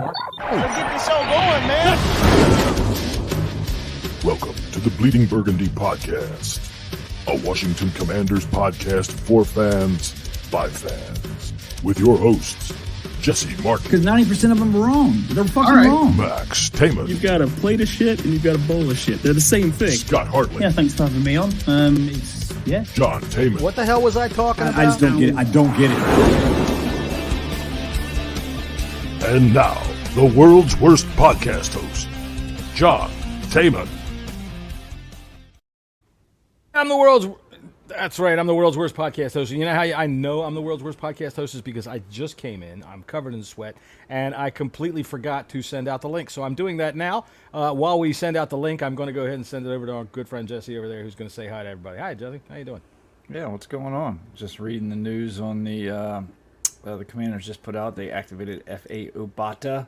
Mark. So get this show going, man. Welcome to the Bleeding Burgundy podcast, a Washington Commanders podcast for fans by fans, with your hosts, Jessy, Mark, Because 90% of them are wrong. They're fucking wrong. Max, Taman, You've got a plate of shit and you've got a bowl of shit. They're the same thing. Scott Hartley, Yeah, thanks for having me on. Yeah. John Taman, What the hell was I talking about? I just don't get it. I don't get it. and now, the world's worst podcast host, John Taman. That's right, I'm the world's worst podcast host. And you know how I know I'm the world's worst podcast host is because I just came in, I'm covered in sweat, and I completely forgot to send out the link. So I'm doing that now. While we send out the link, I'm going to go ahead and send it over to our good friend Jessy over there, who's going to say hi to everybody. Hi, Jessy. How you doing? Yeah, what's going on? Just reading the news on the Commanders just put out. They activated F.A. Obata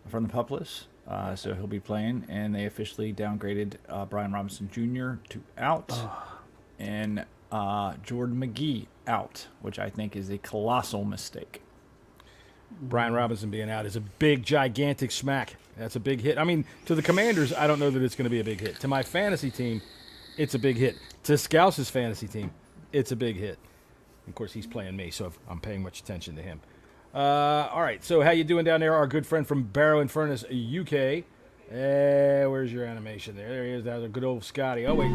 from the pup list, so he'll be playing, and they officially downgraded Brian Robinson Jr. to out, and Jordan McGee out, which I think is a colossal mistake. Brian Robinson being out is a big, gigantic smack. That's a big hit. I mean, to the Commanders, I don't know that it's going to be a big hit. To my fantasy team, it's a big hit. To Scouse's fantasy team, it's a big hit. Of course, he's playing me, so I'm paying much attention to him. All right, so how you doing down there? Our good friend from Barrow and Furnace, UK. Where's your animation there? There he is. That's a good old Scotty. Oh, wait.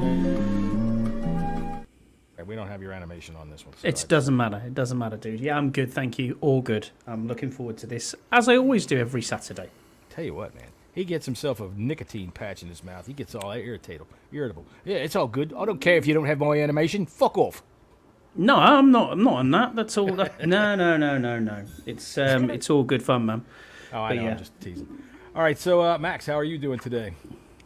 We don't have your animation on this one. So It doesn't matter. It doesn't matter, dude. Yeah, I'm good. Thank you. All good. I'm looking forward to this, as I always do every Saturday. Tell you what, man. He gets himself a nicotine patch in his mouth. He gets all irritable. Yeah, it's all good. I don't care if you don't have my animation. Fuck off. No, I'm not on that. That's all. No. It's all good fun, man. Oh, I But know. yeah. I'm just teasing. All right, so Max, how are you doing today?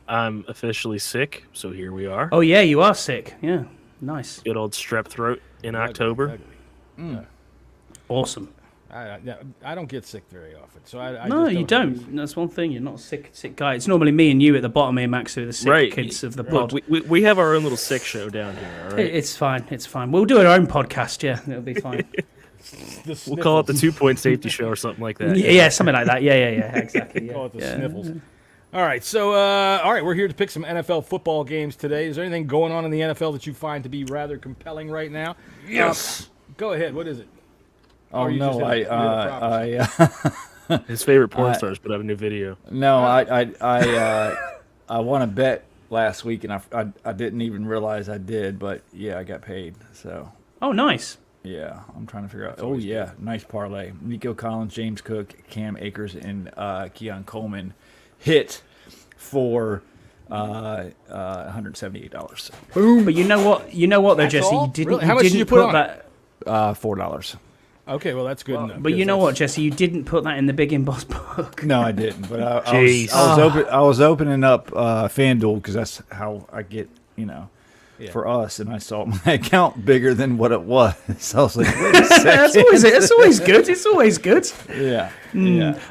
I'm officially sick, so here we are. Oh yeah, you are sick. Yeah, nice. Good old strep throat in October. Ugly. Awesome. I don't get sick very often, so I No, just you don't. That's one thing. You're not a sick guy. It's normally me and you at the bottom here, Max, who are the sick Right. kids of the Look, pod. we have our own little sick show down here, all right? It's fine. It's fine. We'll do our own podcast. Yeah, it'll be fine. We'll call it the 2-point safety show or something like that. yeah, something like that. Yeah, exactly. Yeah. Call it the Yeah. sniffles. All right, so we're here to pick some NFL football games today. Is there anything going on in the NFL that you find to be rather compelling right now? Yes. Go ahead. What is it? Oh Or you just no, have to I His favorite porn stars put out a new video. no, I won a bet last week, and I didn't even realize I did, but yeah, I got paid. So Oh, nice. yeah, I'm trying to figure out. Oh yeah, nice parlay. Nico Collins, James Cook, Cam Akers, and Keon Coleman hit for $178. Boom. But you know what? Though, That's Jesse, all? you didn't. Really? How you much did didn't you put on? that. $4. Okay, well, that's good enough. But you because know that's- what, Jesse? You didn't put that in the Big in Boss book. No, I didn't. But I Jeez. was opening up FanDuel because that's how I get, for us. And I saw my account bigger than what it was. So I was like, wait a second. It's always good. It's always good. Yeah.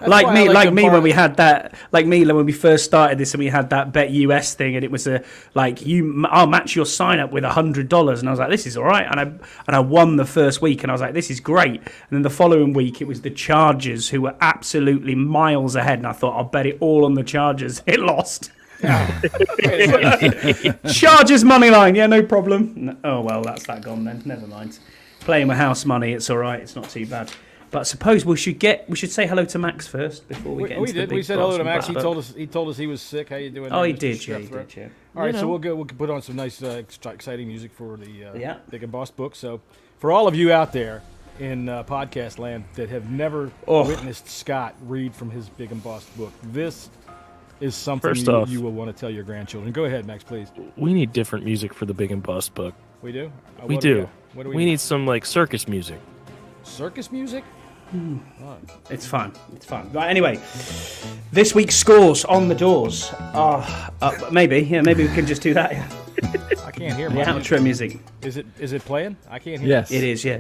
Like why I like to me borrow- when we had that. Like me when we first started this, and we had that Bet US thing, and it was I'll match your sign up with $100, and I was like, this is all right, and I won the first week, and I was like, this is great, and then the following week it was the Chargers who were absolutely miles ahead, and I thought I'll bet it all on the Chargers. It lost. Chargers money line, yeah, no problem. Oh well, that's that gone then. Never mind. Playing with house money, it's all right. It's not too bad. But I suppose we should say hello to Max first before we get into We the did. big We said hello to Max. boss book. He told us he was sick. How you doing? Oh, there, he Mr. did. Yeah, Strep he Throat? did. Yeah. All right, You so know. we'll put on some nice, exciting music for the Yeah. Big and Boss book. So, for all of you out there in podcast land that have never witnessed Scott read from his Big and Boss book, this is something First off- you will want to tell your grandchildren. Go ahead, Max, please. We need different music for the Big and Bust book. We do. We What do. What do We need some circus music. circus music. It's fine. It's fine. Right. Anyway, this week's scores on the doors. Maybe we can just do that. Yeah. I can't hear The my outro music. Is it playing? I can't hear. Yes. It is. Yeah.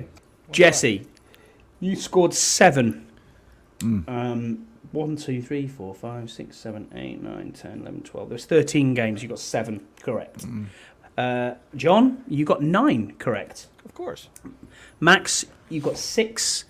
Jesse, you scored 7. 1, 2, 3, 4, 5, 6, 7, 8, 9, 10, 11, 12. There's 13 games. You got 7 correct. John, you got 9 correct. Of course. Max, you got 6.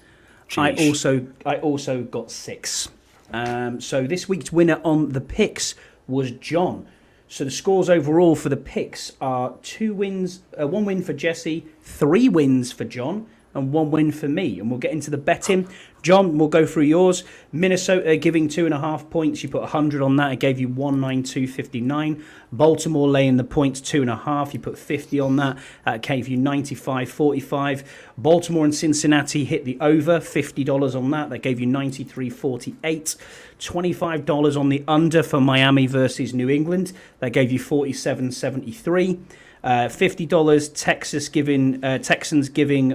Jeez. I also got 6. So this week's winner on the picks was John. So the scores overall for the picks are 2 wins, 1 win for Jesse, 3 wins for John, and 1 win for me. And we'll get into the betting. John, we'll go through yours. Minnesota giving 2.5 points. You put 100 on that. It gave you 192.59. Baltimore laying the points 2.5. You put 50 on that. That gave you 95.45. Baltimore and Cincinnati hit the over. $50 on that. That gave you 93.48. $25 on the under for Miami versus New England. That gave you 47.73. $50 Texans giving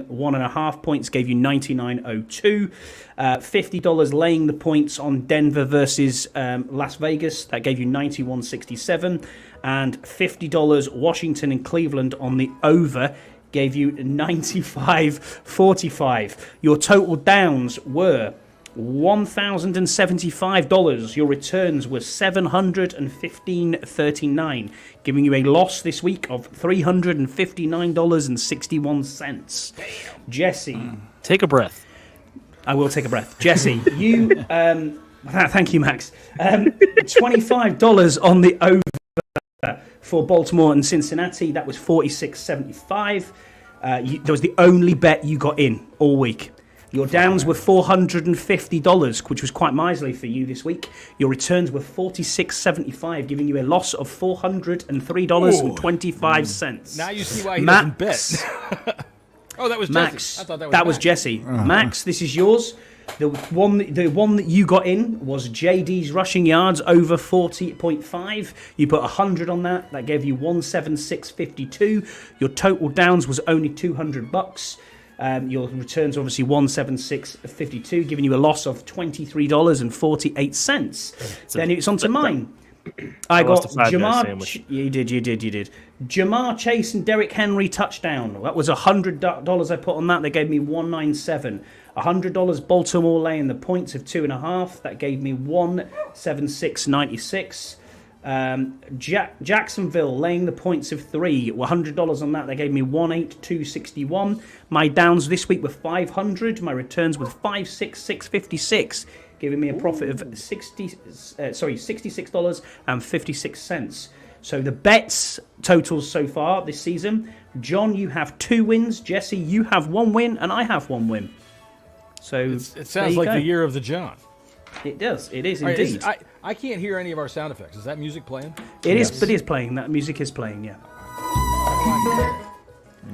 1.5 points gave you 99.02. $50 laying the points on Denver versus Las Vegas, that gave you 91.67. And $50 Washington and Cleveland on the over gave you 95.45. Your total downs were $1,075. Your returns were $715.39, giving you a loss this week of $359.61. Jesse, Take a breath. I will take a breath. Jesse, you thank you, Max. $25 on the over for Baltimore and Cincinnati. That was 46.75. That was the only bet you got in all week. Your downs were $450, which was quite miserly for you this week. Your returns were $46.75, giving you a loss of $403.25. Now you see why he Max, doesn't bet. Oh, that was Max, Jesse. I thought that was that was Max. Jesse. Max, this is yours. The one that you got in was JD's rushing yards over 40.5. You put 100 on that. That gave you 176.52. Your total downs was only $200. Your returns obviously 176.52, giving you a loss of $23.48. Then it's on to mine. I got Jamar. You did. Jamar Chase and Derrick Henry touchdown. That was $100 I put on that. They gave me 197. $100 Baltimore laying the points of 2.5. That gave me 176.96. Jacksonville laying the points of 3. $100 on that. They gave me 182.61. My downs this week were 500. My returns were 566.56, giving me a profit of $66.56. So the bets totals so far this season: John, you have 2 wins. Jesse, you have 1 win, and I have 1 win. So it sounds like the year of the John. It does. It is All right, indeed. I can't hear any of our sound effects. Is that music playing? It is, but it is playing. That music is playing. Yeah.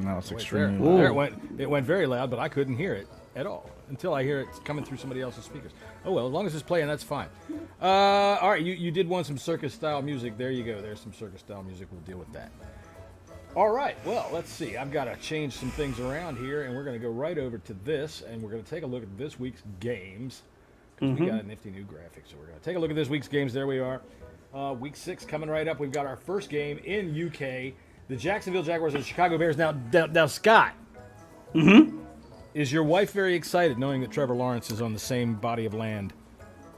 No, it's There, extremely. there it went very loud, but I couldn't hear it at all until I hear it coming through somebody else's speakers. Oh well, as long as it's playing, that's fine. All right, you did want some circus style music. There you go. There's some circus style music. We'll deal with that. All right. Well, let's see. I've got to change some things around here, and we're going to go right over to this, and we're going to take a look at this week's games. Because we got a nifty new graphic, so we're going to take a look at this week's games. There we are. Week 6 coming right up. We've got our first game in UK. The Jacksonville Jaguars and the Chicago Bears. Now Scott. Is your wife very excited knowing that Trevor Lawrence is on the same body of land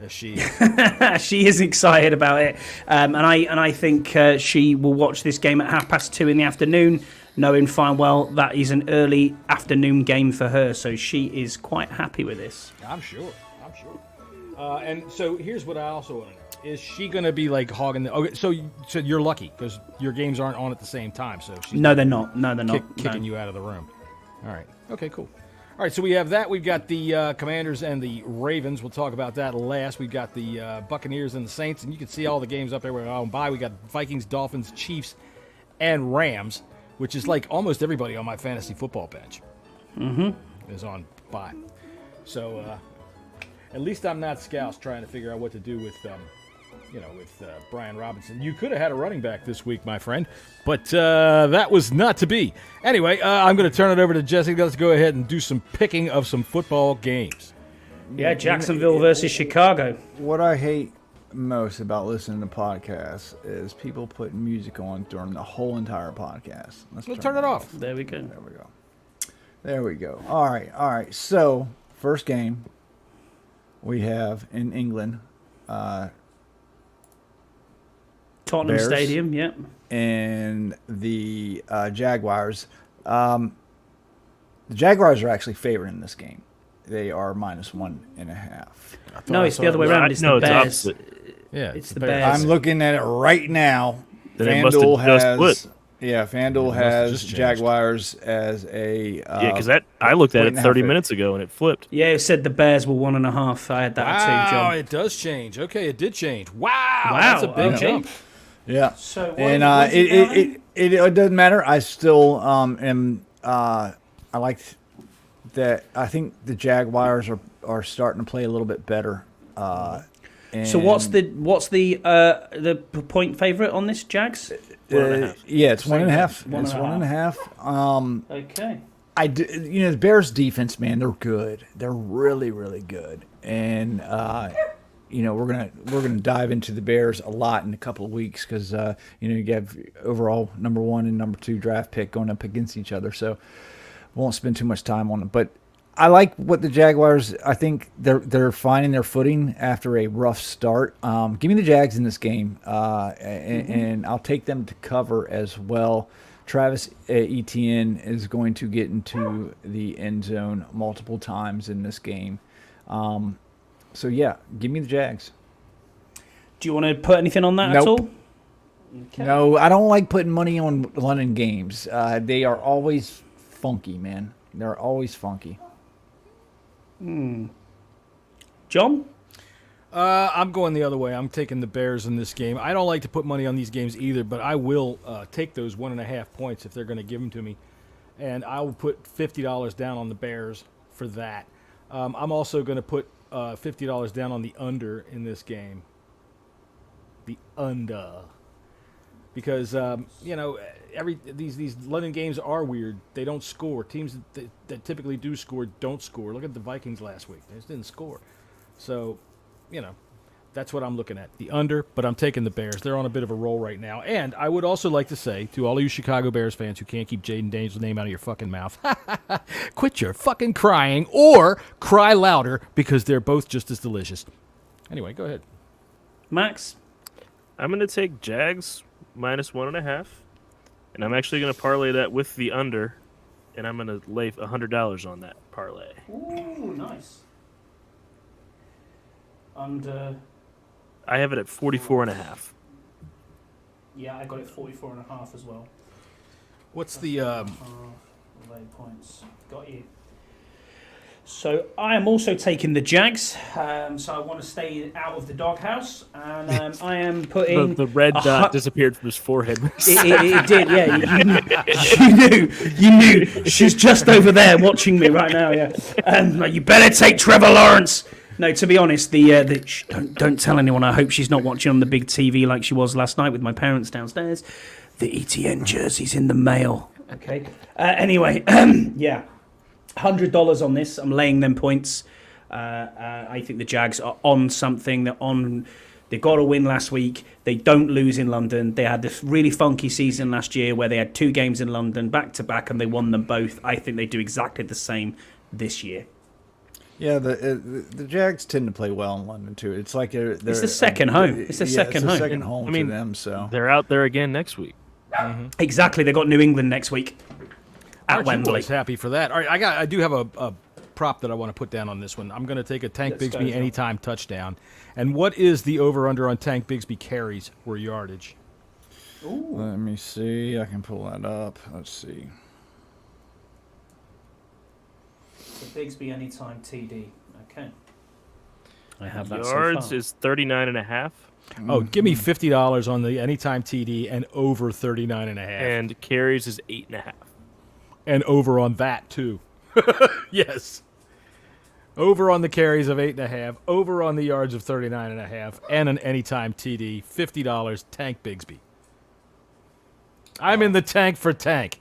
as she is? She is excited about it, and I think she will watch this game at 2:30 in the afternoon, knowing fine well that is an early afternoon game for her. So she is quite happy with this. I'm sure. And so here's what I also want to know. Is she going to be like hogging the... Okay, so you're lucky because your games aren't on at the same time. So she's No, they're not. No, they're not. Kicking you out of the room. All right. Okay, cool. All right, so we have that. We've got the Commanders and the Ravens. We'll talk about that last. We've got the Buccaneers and the Saints, and you can see all the games up there. We're on bye. We got Vikings, Dolphins, Chiefs, and Rams, which is like almost everybody on my fantasy football bench is on bye. So at least I'm not Scouse trying to figure out what to do with Brian Robinson. You could have had a running back this week, my friend, but that was not to be. Anyway, I'm going to turn it over to Jesse. Let's go ahead and do some picking of some football games. Yeah, Jacksonville versus Chicago. What I hate most about listening to podcasts is people putting music on during the whole entire podcast. Let's turn it off. There we go. There we go. All right. So, first game we have in England. Tottenham Bears Stadium, yeah. And the Jaguars. The Jaguars are actually favored in this game. they are -1.5. No, it's the other way around. It's no, the it's Bears. opposite. Yeah, It's the Bears. I'm looking at it right now. Then it must have FanDuel just has split. FanDuel must have has just changed. Jaguars as a Yeah, because I looked at it 30 point minutes ago and it flipped. Yeah, it said the Bears were 1.5. I had that Wow, too, John. it does change. Okay, it did change. Wow, Wow, that's a big okay. jump. Yeah. So what And is it now then? it doesn't matter. I still am I liked that. I think the Jaguars are starting to play a little bit better. So what's the point favorite on this, Jags? Yeah, it's 1.5. One It's and a half. 1.5. Okay. The Bears defense, man, they're good. They're really, really good. And we're gonna dive into the Bears a lot in a couple of weeks because you have overall number 1 and number 2 draft pick going up against each other. So won't spend too much time on them. But I like what the Jaguars. I think they're finding their footing after a rough start. Give me the Jags in this game, and I'll take them to cover as well. Travis Etienne is going to get into the end zone multiple times in this game. So yeah, give me the Jags. Do you want to put anything on that at Nope. all? Okay. No, I don't like putting money on London games. They are always funky, man. They're always funky. John? I'm going the other way. I'm taking the Bears in this game. I don't like to put money on these games either, but I will take those 1.5 points if they're going to give them to me, and I will put $50 down on the Bears for that. I'm also going to put $50 down on the under in this game. The under, because these London games are weird. They don't score. Teams that typically do score don't score. Look at the Vikings last week. They just didn't score. So, that's what I'm looking at. The under, but I'm taking the Bears. They're on a bit of a roll right now. And I would also like to say to all of you Chicago Bears fans who can't keep Jaden Daniels' name out of your fucking mouth, quit your fucking crying or cry louder because they're both just as delicious. Anyway, go ahead. Max? I'm going to take Jags -1.5, and I'm actually going to parlay that with the under, and I'm going to lay $100 on that parlay. Ooh, nice. Under... I have it at 44.5. Yeah, I got it 44.5 as well. What's the Low points. Got you. So I am also taking the Jags. So I want to stay out of the doghouse, and I am putting The red dot disappeared from his forehead. It did, yeah. You knew. She's just over there watching me right now. Yeah. You better take Trevor Lawrence. No, to be honest, don't tell anyone. I hope she's not watching on the big TV like she was last night with my parents downstairs. The ETN jersey's in the mail. Okay. Anyway, yeah. $100 on this. I'm laying them points. I think the Jags are on something. They got a win last week. They don't lose in London. They had this really funky season last year where they had 2 games in London back to back and they won them both. I think they do exactly the same this year. Yeah, the Jags tend to play well in London too. It's like they're It's the second home. It's the second home. Second home to them. So They're out there again next week. Exactly. They got New England next week at Aren't you Wembley. boys happy for that? All right, I do have a prop that I want to put down on this one. I'm going to take a Tank Let's go, Bigsby John. anytime touchdown. And what is the over/under on Tank Bigsby carries or yardage? let me see. I can pull that up. Let's see. So Bigsby anytime TD. Okay. I have that Yards so far. is 39.5, Oh, give me $50 on the anytime TD and over 39.5. and carries is 8.5. And over on that, too. Yes. Over on the carries of 8.5, over on the yards of 39.5, and an anytime TD, $50, Tank Bigsby. I'm in the tank for Tank.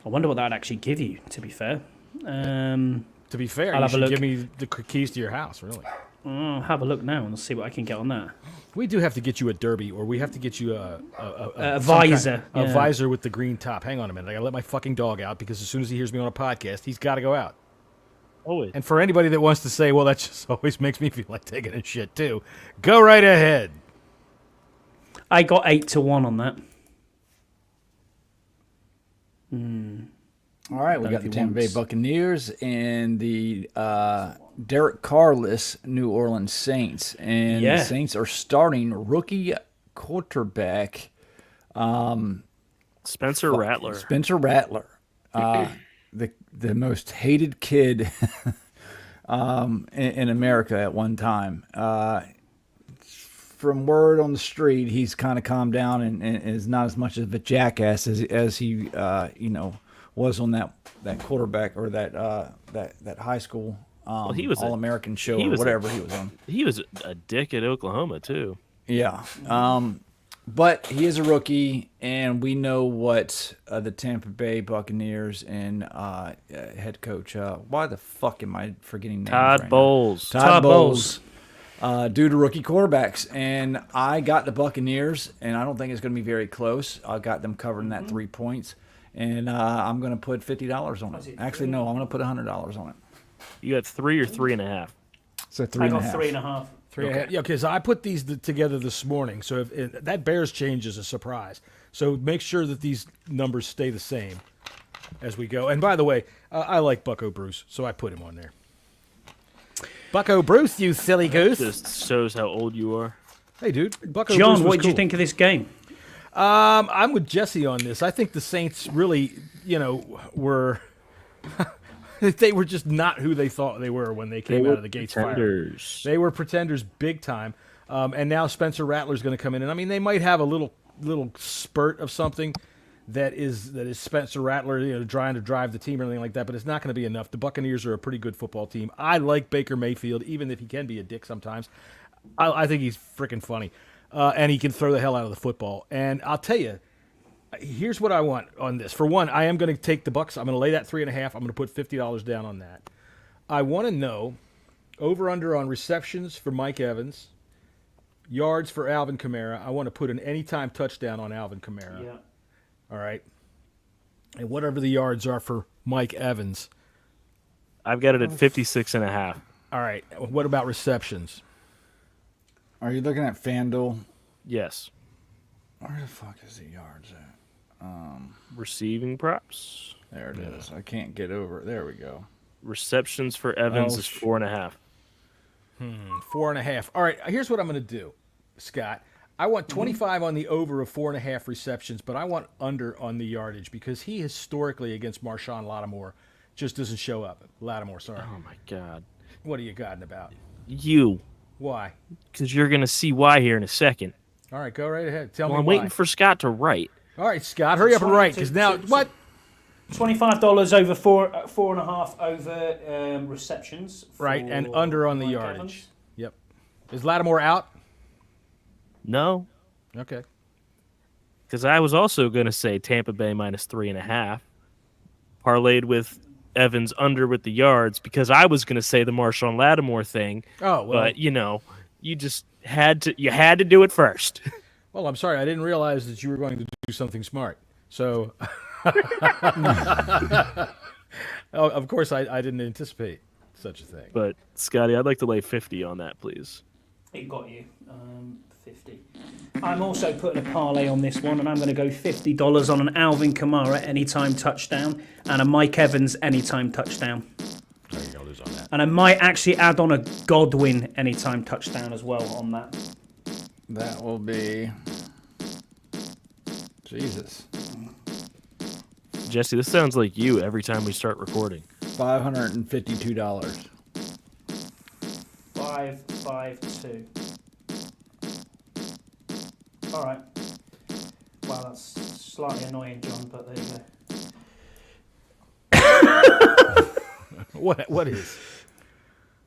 I wonder what that would actually give you, to be fair. To be fair, I'll you have a should look. give me the keys to your house, really. I'll have a look now and see what I can get on that. We do have to get you a derby, or we have to get you a some visor, kind- yeah. a visor with the green top. Hang on a minute, I gotta let my fucking dog out because as soon as he hears me on a podcast, he's got to go out. Always. And for anybody that wants to say, well, that just always makes me feel like taking a shit too, go right ahead. I got 8-1 on that. All right, we Don't got know the if he Tampa Bay wants. Buccaneers and the Derek Carrless New Orleans Saints. And Yeah. the Saints are starting rookie quarterback Spencer Rattler. Spencer Rattler, the most hated kid in America at one time. From word on the street, he's kind of calmed down and is not as much of a jackass as he was on that quarterback or that high school he was All-American show he or was whatever he was on. He was a dick at Oklahoma too. Yeah. But he is a rookie, and we know what the Tampa Bay Buccaneers and head coach, why the fuck am I forgetting names Todd right now? Bowles. Todd Bowles. Due to rookie quarterbacks. And I got the Buccaneers, and I don't think it's going to be very close. I got them covering that 3 points, and I'm going to put $50 on it. Actually, no, I'm going to put $100 on it. You got 3 or 3.5. So I 3.5. got 3.5. 3.5. Yeah, because I put these together this morning. So if that Bears change is a surprise. So make sure that these numbers stay the same as we go. And by the way, I like Bucko Bruce, so I put him on there. Bucko Bruce, you silly goose. Just shows how old you are. Hey, dude. Bucko Bruce John, was what did you cool. think of this game? I'm with Jesse on this. I think the Saints really, were they were just not who they thought they were when they came out of the gates firing. Pretenders. They were pretenders big time. And now Spencer Rattler's going to come in. And I mean, they might have a little spurt of something that is Spencer Rattler, trying to drive the team or anything like that, but it's not going to be enough. The Buccaneers are a pretty good football team. I like Baker Mayfield, even if he can be a dick sometimes. I think he's freaking funny. And he can throw the hell out of the football. And I'll tell you, here's what I want on this. For one, I am going to take the Bucs. I'm going to lay that 3.5. I'm going to put $50 down on that. I want to know over/under on receptions for Mike Evans, yards for Alvin Kamara. I want to put an anytime touchdown on Alvin Kamara. Yeah. All right. And whatever the yards are for Mike Evans. I've got it at 56.5. All right. What about receptions? Are you looking at FanDuel? Yes. Where the fuck is the yards at? Receiving props. There it is. I can't get over it. There we go. Receptions for Evans is 4.5. 4.5. All right. Here's what I'm going to do, Scott. I want 25 on the over of 4.5 receptions, but I want under on the yardage because he historically against Marshawn Lattimore just doesn't show up. Lattimore, sorry. Oh my God. What are you godding about? You. Why? Because you're going to see why here in a second. All right, go right ahead. Tell Well, me I'm why. waiting for Scott to write. All right, Scott, hurry up and write because now what? $25 over 4.5 over receptions. Right, and for under on the Mike yardage. Evans. Yep. Is Lattimore out? No. Okay. Because I was also going to say Tampa Bay minus 3.5. Parlayed with Evans under with the yards because I was going to say the Marshawn Lattimore thing. Oh, well. But, you just had to do it first. Well, I'm sorry. I didn't realize that you were going to do something smart. So, of course, I didn't anticipate such a thing. But, Scotty, I'd like to lay 50 on that, please. It got you. 50. I'm also putting a parlay on this one, and I'm going to go $50 on an Alvin Kamara anytime touchdown and a Mike Evans anytime touchdown. You're going to lose on that. And I might actually add on a Godwin anytime touchdown as well on that. That will be... Jesus. Jesse, this sounds like you every time we start recording. $552. 552. All right. Wow, that's slightly annoying, John, but there you go. What is?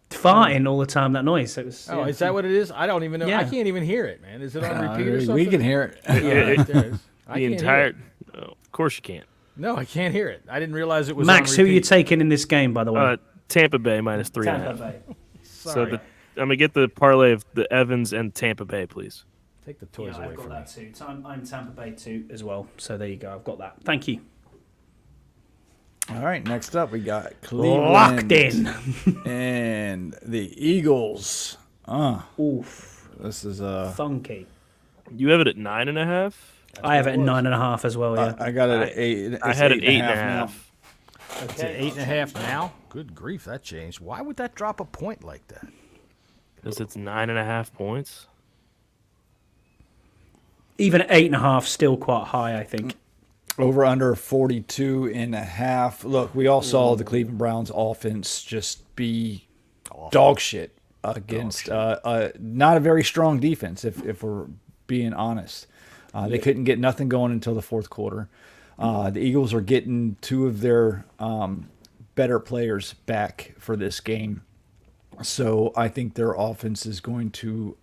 Farting all the time, that noise. It was, Oh, is that what it is? I don't even know. Yeah. I can't even hear it, man. Is it on repeat or something? We can hear it. Yeah, right there it is. I The can't entire. hear it. Oh, of course you can't. No, I can't hear it. I didn't realize it was Max, on who are you repeat. taking in this game, by the way? Tampa Bay minus 3.5. Tampa Bay. So Sorry. I'm gonna get the parlay of the Evans and Tampa Bay, please. Take the toys Yeah, away I've got from me. that too. I'm Tampa Bay too as well. So there you go. I've got that. Thank you. All right, next up we got Cleveland. Locked in. And the Eagles. Oof. This is Funky. You have it at 9.5. I have it at 9.5 as well, yeah. I got it at 8. I had it it's 8.5. It's at 8.5 now. Good grief, that changed. Why would that drop a point like that? Because it's 9.5 points. Even at 8.5, still quite high, I think. Over under 42.5. Look, we all saw the Cleveland Browns offense just be dog shit against not a very strong defense, if we're being honest. They couldn't get nothing going until the fourth quarter. The Eagles are getting two of their better players back for this game. So I think their offense is going to,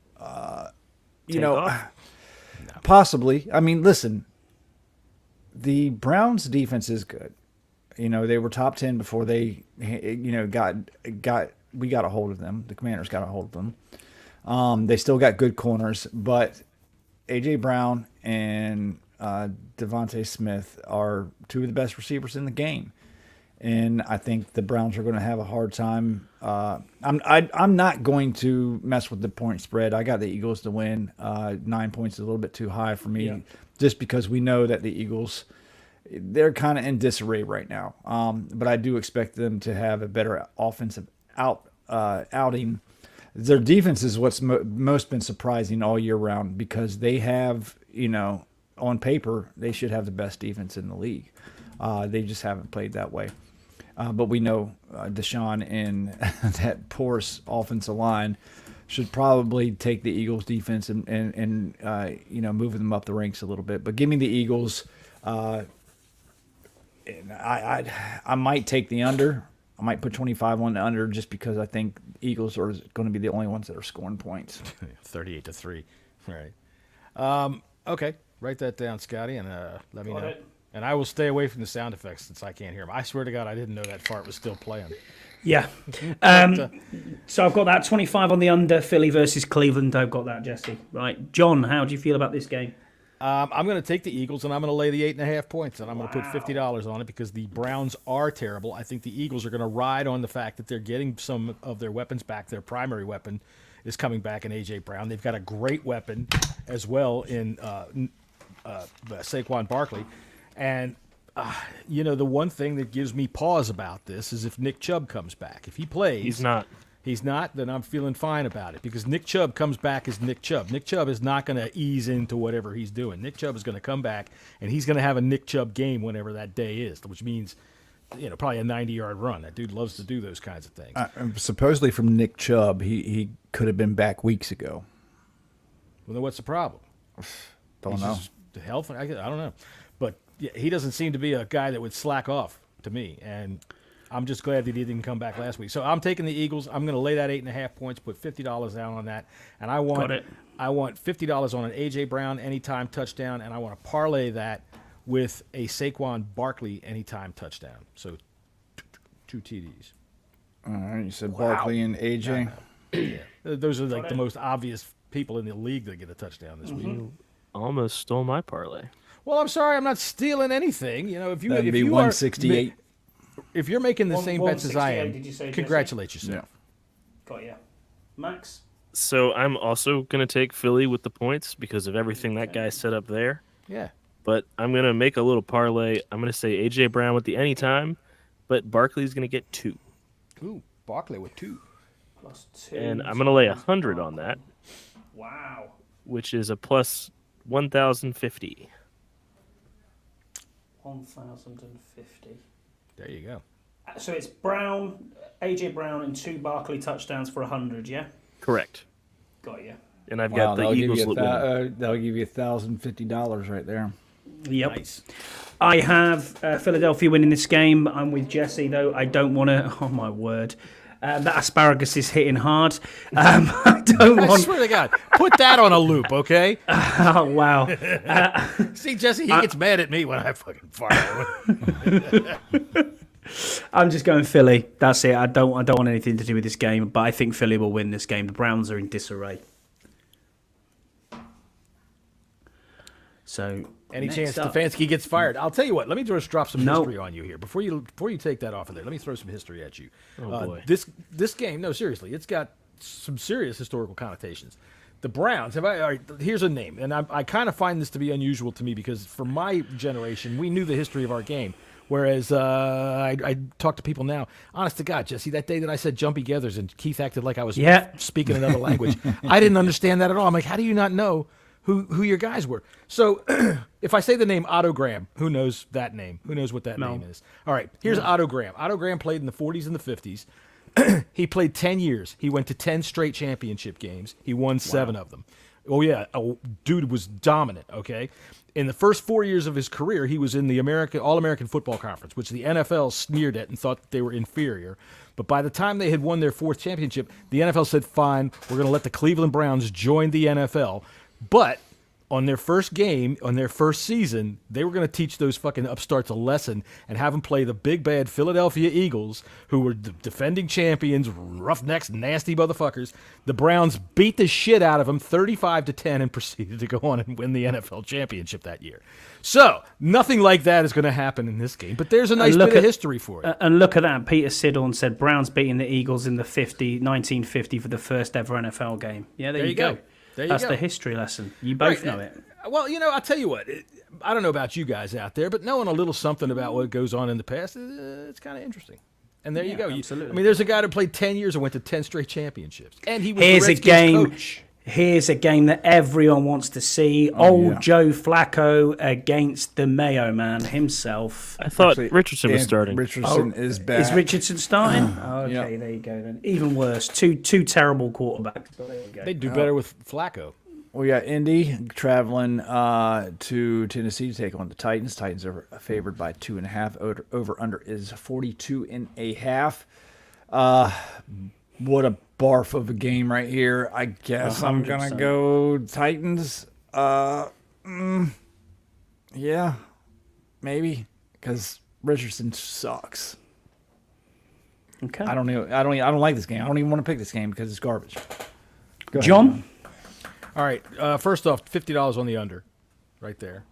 possibly. I mean, listen, the Browns defense is good. They were top 10 before they, we got a hold of them. The Commanders got a hold of them. They still got good corners, but A.J. Brown and Devontae Smith are two of the best receivers in the game. And I think the Browns are going to have a hard time. I'm not going to mess with the point spread. I got the Eagles to win. 9 points is a little bit too high for me, just because we know that the Eagles, they're kind of in disarray right now. But I do expect them to have a better offensive outing. Their defense is what's most been surprising all year round, because they have, on paper, they should have the best defense in the league. They just haven't played that way. But we know Deshaun and that porous offensive line should probably take the Eagles' defense and move them up the ranks a little bit. But give me the Eagles. I might take the under. I might put 25 on the under, just because I think Eagles are going to be the only ones that are scoring points. 38-3. Right. Okay. Write that down, Scotty, and let me know. And I will stay away from the sound effects since I can't hear them. I swear to God, I didn't know that fart was still playing. Yeah. So I've got that 25 on the under, Philly versus Cleveland. I've got that, Jesse. Right. John, how do you feel about this game? I'm going to take the Eagles, and I'm going to lay the 8.5 points, and I'm going to put $50 on it, because the Browns are terrible. I think the Eagles are going to ride on the fact that they're getting some of their weapons back. Their primary weapon is coming back in A.J. Brown. They've got a great weapon as well in Saquon Barkley. And, the one thing that gives me pause about this is if Nick Chubb comes back. If he plays. He's not, then I'm feeling fine about it, because Nick Chubb comes back as Nick Chubb. Nick Chubb is not going to ease into whatever he's doing. Nick Chubb is going to come back, and he's going to have a Nick Chubb game whenever that day is, which means, probably a 90-yard run. That dude loves to do those kinds of things. Supposedly from Nick Chubb, he could have been back weeks ago. Well, then what's the problem? Don't know. The health? I don't know. But he doesn't seem to be a guy that would slack off to me, and I'm just glad that he didn't come back last week. So I'm taking the Eagles. I'm going to lay that 8.5 points, put $50 down on that, and I want $50 on an A.J. Brown anytime touchdown, and I want to parlay that with a Saquon Barkley anytime touchdown. So 2 TDs. All right, you said Barkley and A.J.? Yeah. Those are like the most obvious people in the league that get a touchdown this week. Almost stole my parlay. Well, I'm sorry, I'm not stealing anything. If you That'd be 168. If you're making the same bets as I 168, am, did you say, congratulate yourself. Got you. Max? So I'm also going to take Philly with the points because of everything that guy set up there. Yeah. But I'm going to make a little parlay. I'm going to say A.J. Brown with the anytime, but Barkley's going to get 2. Ooh, Barkley with 2. Plus 2. And I'm going to lay 100 on that. Wow. Which is a plus 1,050. 1,050. There you go. So it's Brown, A.J. Brown, and 2 Barkley touchdowns for 100, yeah? Correct. Got you. And I've got the Eagles winning. That'll give you $1,050 right there. Yep. Nice. I have Philadelphia winning this game. I'm with Jesse, though. I don't want to... Oh, my word. That asparagus is hitting hard. I don't I want... swear to God, put that on a loop, okay? Oh, wow. See, Jesse, he gets mad at me when I fucking fart. I'm just going Philly. That's it. I don't want anything to do with this game, but I think Philly will win this game. The Browns are in disarray. So, Any next chance up- Stefanski gets fired? I'll tell you what. Let me just drop some history on you here before you take that off of there. Let me throw some history at you. Oh boy. This game, no, seriously, it's got some serious historical connotations. The Browns all right, here's a name, and I kind of find this to be unusual to me because for my generation, we knew the history of our game. Whereas I talk to people now, honest to God, Jesse, that day that I said jumpy gathers and Keith acted like I was speaking another language, I didn't understand that at all. I'm like, how do you not know who your guys were? So if I say the name Otto Graham, who knows that name? Who knows what that name is? All right, here's Otto Graham. Otto Graham played in the 40s and the 50s. He played 10 years. He went to 10 straight championship games. He won 7 of them. Oh, yeah. Dude was dominant, okay? In the first 4 years of his career, he was in the All-American Football Conference, which the NFL sneered at and thought that they were inferior. But by the time they had won their 4th championship, the NFL said, fine, we're going to let the Cleveland Browns join the NFL. But on their first game, on their first season, they were going to teach those fucking upstarts a lesson and have them play the big bad Philadelphia Eagles, who were defending champions, roughnecks, nasty motherfuckers. The Browns beat the shit out of them 35-10 and proceeded to go on and win the NFL championship that year. So nothing like that is going to happen in this game, but there's a nice bit of history for it. And look at that. Peter Sidorn said Browns beating the Eagles in the 1950 for the first ever NFL game. Yeah, there you go. That's the history lesson. You both know it. Well, I'll tell you what. I don't know about you guys out there, but knowing a little something about what goes on in the past, it's kind of interesting. And there you go. Absolutely. There's a guy that played 10 years and went to 10 straight championships. And he was Here's the a Redskins game. coach. Here's a game that everyone wants to see. Joe Flacco against the Mayo Man himself. I thought Richardson was starting. Richardson is back. Is Richardson starting? Okay, there you go then. Even worse. Two terrible quarterbacks. But there you go. They'd do better with Flacco. We got Indy traveling to Tennessee to take on the Titans. Titans are favored by 2.5. Over under is 42.5. What a barf of a game right here. I guess I'm gonna go Titans. Yeah, maybe because Richardson sucks. Okay. I don't like this game. I don't even want to pick this game because it's garbage. Go ahead, John? All right. First off, $50 on the under, right there,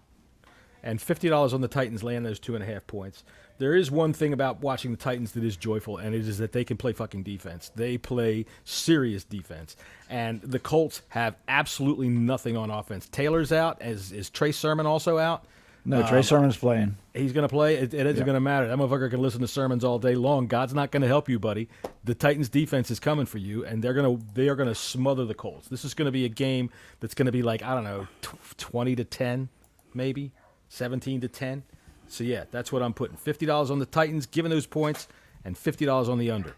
and $50 on the Titans land those 2.5 points. There is one thing about watching the Titans that is joyful, and it is that they can play fucking defense. They play serious defense, and the Colts have absolutely nothing on offense. Taylor's out. Is Trey Sermon also out? No, Trey Sermon's playing. He's going to play. It isn't going to matter. That motherfucker can listen to sermons all day long. God's not going to help you, buddy. The Titans' defense is coming for you, and they are going to smother the Colts. This is going to be a game that's going to be like, I don't know, 20-10, maybe 17-10. So yeah, that's what I'm putting. $50 on the Titans, giving those points, and $50 on the under.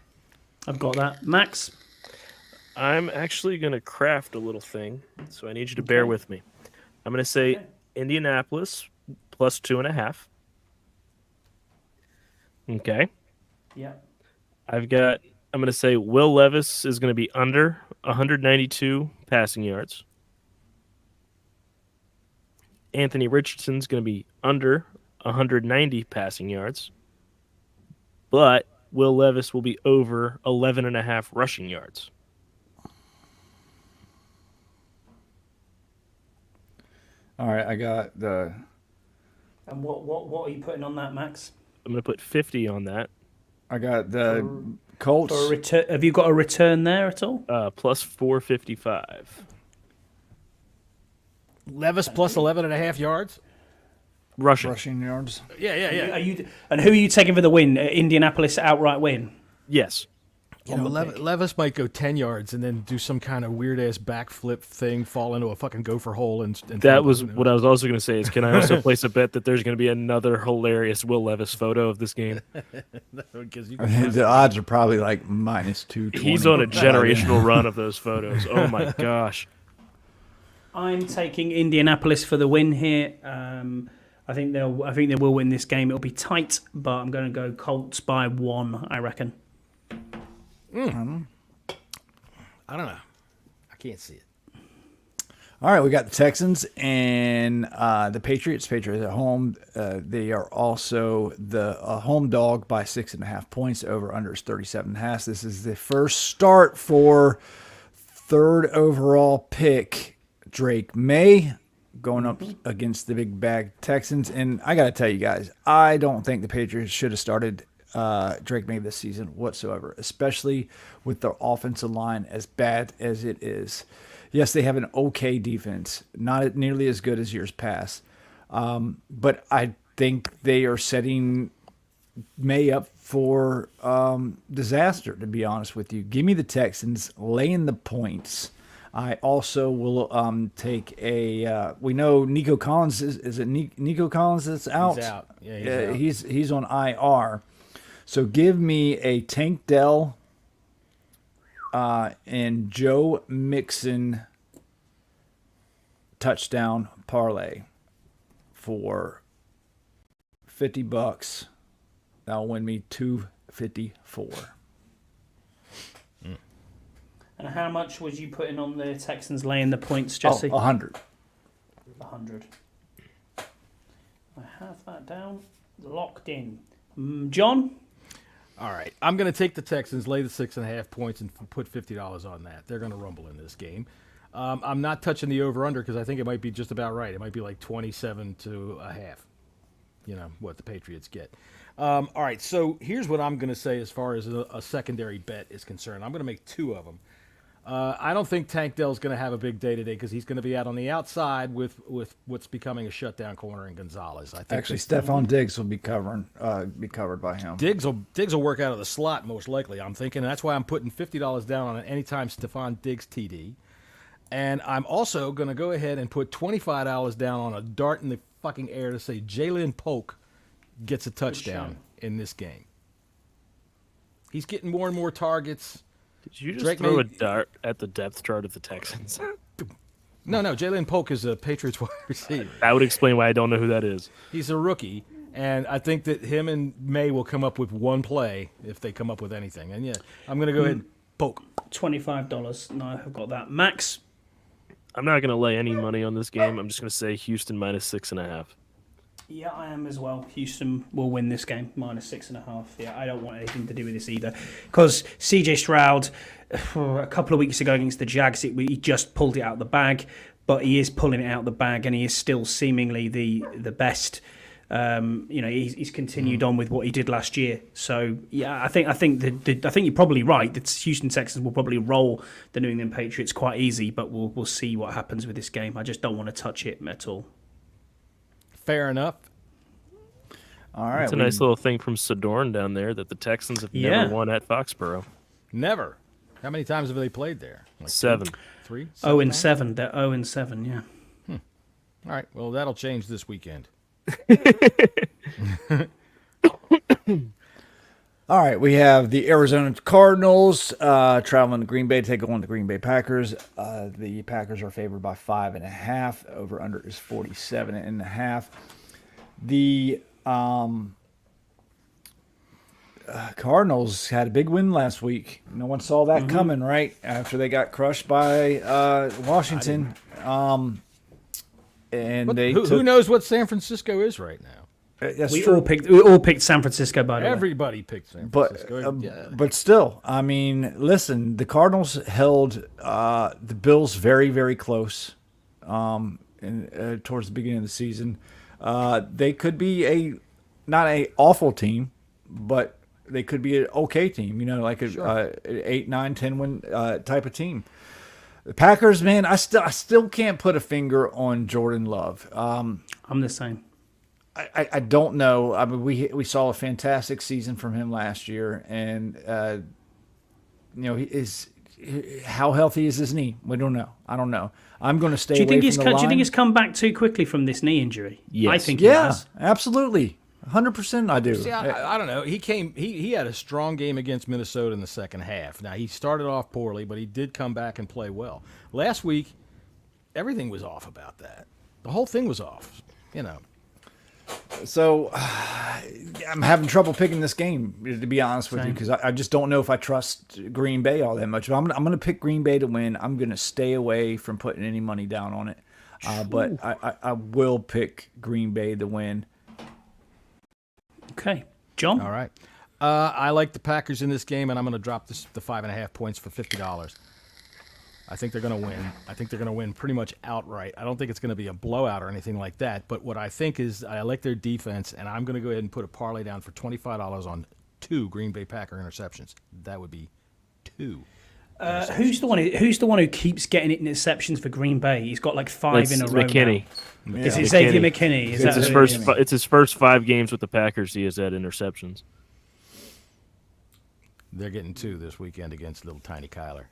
I've got that. Max? I'm actually going to craft a little thing, so I need you to bear with me. I'm going to say Indianapolis plus 2.5. Okay. Yeah. I'm going to say Will Levis is going to be under 192 passing yards. Anthony Richardson's going to be under 190 passing yards. But Will Levis will be over 11.5 rushing yards. All right, I got the. And what are you putting on that, Max? I'm going to put 50 on that. I got the Colts. For a return, have you got a return there at all? Plus 455. Levis plus 11.5 yards? Rushing yards. Yeah. And who are you taking for the win? Indianapolis outright win? Yes. Levis might go 10 yards and then do some kind of weird-ass backflip thing, fall into a fucking gopher hole. And that was what I was also going to say is, can I also place a bet that there's going to be another hilarious Will Levis photo of this game? The odds are probably like minus 220. He's on a generational run of those photos. Oh, my gosh. I'm taking Indianapolis for the win here. I think they will win this game. It'll be tight, but I'm going to go Colts by 1, I reckon. I don't know. I can't see it. All right, we got the Texans and the Patriots. Patriots at home. They are also the home dog by 6.5 points. Over under is 37.5. This is the first start for third overall pick Drake May going up against the big bag Texans. And I got to tell you guys, I don't think the Patriots should have started Drake May this season whatsoever, especially with their offensive line as bad as it is. Yes, they have an okay defense, not nearly as good as years past, but I think they are setting May up for disaster, to be honest with you. Give me the Texans laying the points. I also will take a. We know Nico Collins is it Nico Collins that's out? He's out. Yeah, He's on IR. So give me a Tank Dell and Joe Mixon touchdown parlay for $50. That'll win me $254. And how much was you putting on the Texans laying the points, Jesse? 100. 100. I have that down, locked in. John? All right. I'm going to take the Texans, lay the 6.5 points, and put $50 on that. They're going to rumble in this game. I'm not touching the over-under because I think it might be just about right. It might be like 27 to a half, what the Patriots get. All right, so here's what I'm going to say as far as a secondary bet is concerned. I'm going to make two of them. I don't think Tank Dell's going to have a big day today because he's going to be out on the outside with what's becoming a shutdown corner in Gonzalez. I think Actually, Stephon Diggs will be covered by him. Diggs will work out of the slot most likely, I'm thinking. That's why I'm putting $50 down on an anytime Stephon Diggs TD. And I'm also going to go ahead and put $25 down on a dart in the fucking air to say Jalen Polk gets a touchdown in this game. He's getting more and more targets. Did you just throw a dart at the depth chart of the Texans? No. Jalen Polk is a Patriots wide receiver. That would explain why I don't know who that is. He's a rookie, and I think that him and May will come up with one play if they come up with anything. And, I'm going to go ahead and Polk. $25. No, I've got that. Max? I'm not going to lay any money on this game. I'm just going to say Houston minus 6.5. Yeah, I am as well. Houston will win this game, minus 6.5. Yeah, I don't want anything to do with this either. Because CJ Stroud, a couple of weeks ago against the Jags, he just pulled it out of the bag, but he is pulling it out of the bag, and he is still seemingly the best. He's continued on with what he did last year. So yeah, I think you're probably right. The Houston Texans will probably roll the New England Patriots quite easy, but we'll see what happens with this game. I just don't want to touch it at all. Fair enough. All right. It's a nice little thing from Sedorn down there that the Texans have never won at Foxborough. Never. How many times have they played there? Like 7. 3? 0-7. They're 0-7, yeah. All right. Well, that'll change this weekend. All right, we have the Arizona Cardinals traveling to Green Bay to take on the Green Bay Packers. The Packers are favored by 5.5. Over under is 47.5. The Cardinals had a big win last week. No one saw that coming, right? After they got crushed by Washington. Who knows what San Francisco is right now? That's We true. all picked San Francisco, by the way. Everybody picked San Francisco. But still, I mean, listen, the Cardinals held the Bills very, very close towards the beginning of the season. They could be not an awful team, but they could be an okay team, like an 8, 9, 10 win type of team. The Packers, man, I still can't put a finger on Jordan Love. I'm the same. I don't know. I mean, we saw a fantastic season from him last year, and how healthy is his knee? We don't know. I don't know. I'm going to stay away from the line. Do you think he's come back too quickly from this knee injury? Yes. I think he has. Absolutely. 100% I do. See, I don't know. He had a strong game against Minnesota in the second half. Now, he started off poorly, but he did come back and play well. Last week, everything was off about that. The whole thing was off, So I'm having trouble picking this game, to be honest with you, because I just don't know if I trust Green Bay all that much. But I'm going to pick Green Bay to win. I'm going to stay away from putting any money down on it. But I will pick Green Bay to win. Okay. John? All right. I like the Packers in this game, and I'm going to drop the 5.5 points for $50. I think they're going to win. I think they're going to win pretty much outright. I don't think it's going to be a blowout or anything like that. But what I think is I like their defense, and I'm going to go ahead and put a parlay down for $25 on 2 Green Bay Packer interceptions. That would be 2. Who's the one who keeps getting interceptions for Green Bay? He's got like 5 That's in a row. McKinney. Now. Is it Xavier McKinney? Is It's that his who first. it is? It's his first 5 games with the Packers. He has had interceptions. They're getting 2 this weekend against little tiny Kyler.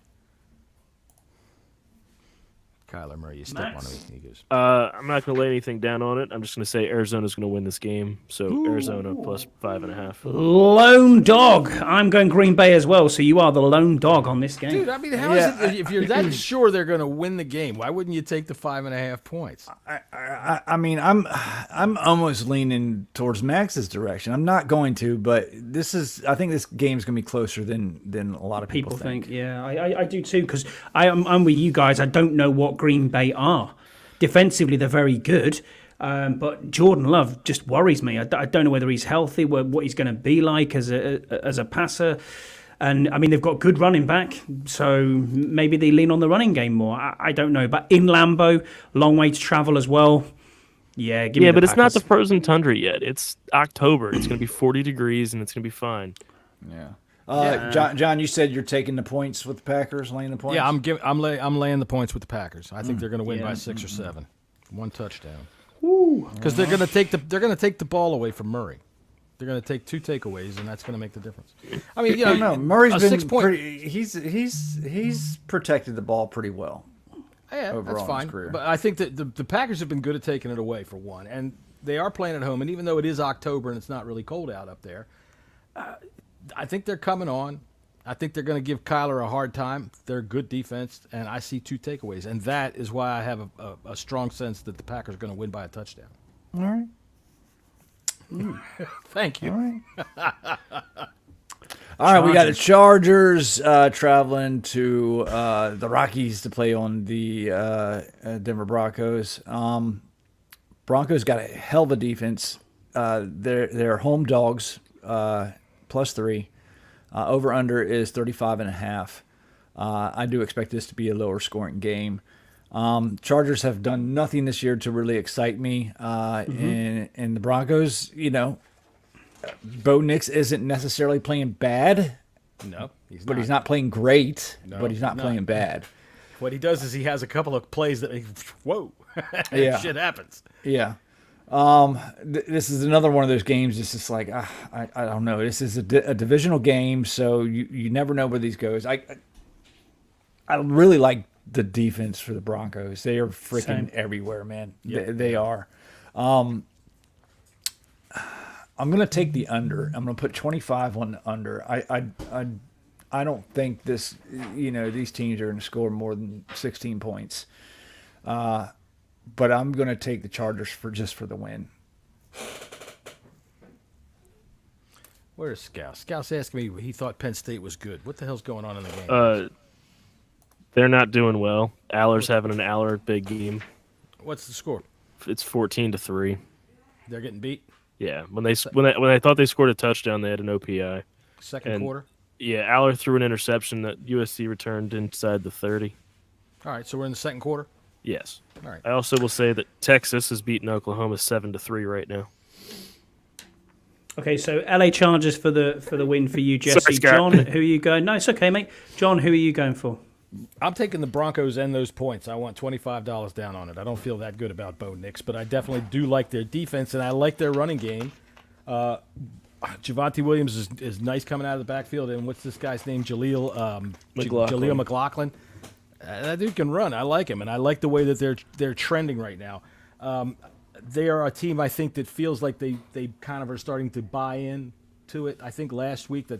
Kyler Murray, you step on him, he goes. I'm not going to lay anything down on it. I'm just going to say Arizona's going to win this game. So Arizona plus 5.5. Lone dog. I'm going Green Bay as well. So you are the lone dog on this game. Dude, I mean, how is it if you're that sure they're going to win the game? Why wouldn't you take the 5.5 points? I mean, I'm almost leaning towards Max's direction. I'm not going to, but I think this game's going to be closer than a lot of people think. Yeah, I do too, because I'm with you guys. I don't know what Green Bay are. Defensively, they're very good, but Jordan Love just worries me. I don't know whether he's healthy, what he's going to be like as a passer. And, I mean, they've got good running back, so maybe they lean on the running game more. I don't know. But in Lambeau, long way to travel as well. Yeah, give me the but it's not Packers. the frozen tundra yet. It's October. It's going to be 40 degrees, and it's going to be fine. Yeah. John, you said you're taking the points with the Packers, laying the points. Yeah, I'm laying the points with the Packers. I think they're going to win by 6 or 7, 1 touchdown. Because they're going to take the ball away from Murray. They're going to take 2 takeaways, and that's going to make the difference. I mean, I don't know. Murray's been 6 point. pretty. He's protected the ball pretty well. Yeah, overall that's in his fine. career. But I think that the Packers have been good at taking it away for one, and they are playing at home. And even though it is October and it's not really cold out up there, I think they're coming on. I think they're going to give Kyler a hard time. They're good defense, and I see 2 takeaways, and that is why I have a strong sense that the Packers are going to win by a touchdown. All right. Thank you. All right. All right, we got the Chargers traveling to the Rockies to play on the Denver Broncos. Broncos got a hell of a defense. They're home dogs, +3. Over under is 35.5. I do expect this to be a lower scoring game. Chargers have done nothing this year to really excite me. And the Broncos, Bo Nix isn't necessarily playing bad. No, He's not playing great, No, but he's not playing bad. What he does is he has a couple of plays that, whoa, Yeah. shit happens. Yeah. This is another one of those games. It's just like, I don't know. This is a divisional game, so you never know where these goes. I really like the defense for the Broncos. They are freaking Same. everywhere, man. Yep. They are. I'm going to take the under. I'm going to put 25 on the under. I don't think these teams are going to score more than 16 points. But I'm going to take the Chargers for the win. Where's Scouse? Scouse asked me he thought Penn State was good. What the hell's going on in the game? They're not doing well. Aller's having an Aller big game. What's the score? It's 14-3. They're getting beat. Yeah, when they thought they scored a touchdown, they had an OPI. Second quarter. Yeah, Aller threw an interception that USC returned inside the 30. All right, so we're in the second quarter. Yes. All right. I also will say that Texas is beating Oklahoma 7-3 right now. Okay, so LA Chargers for the win for you, Jesse. Sorry, Scott. John, who are you going? No, it's okay, mate. John, who are you going for? I'm taking the Broncos and those points. I want $25 down on it. I don't feel that good about Bo Nix, but I definitely do like their defense, and I like their running game. Javonte Williams is nice coming out of the backfield, and what's this guy's name? Jaleel McLaughlin. That dude can run. I like him, and I like the way that they're trending right now. They are a team, I think, that feels like they kind of are starting to buy in to it. I think last week the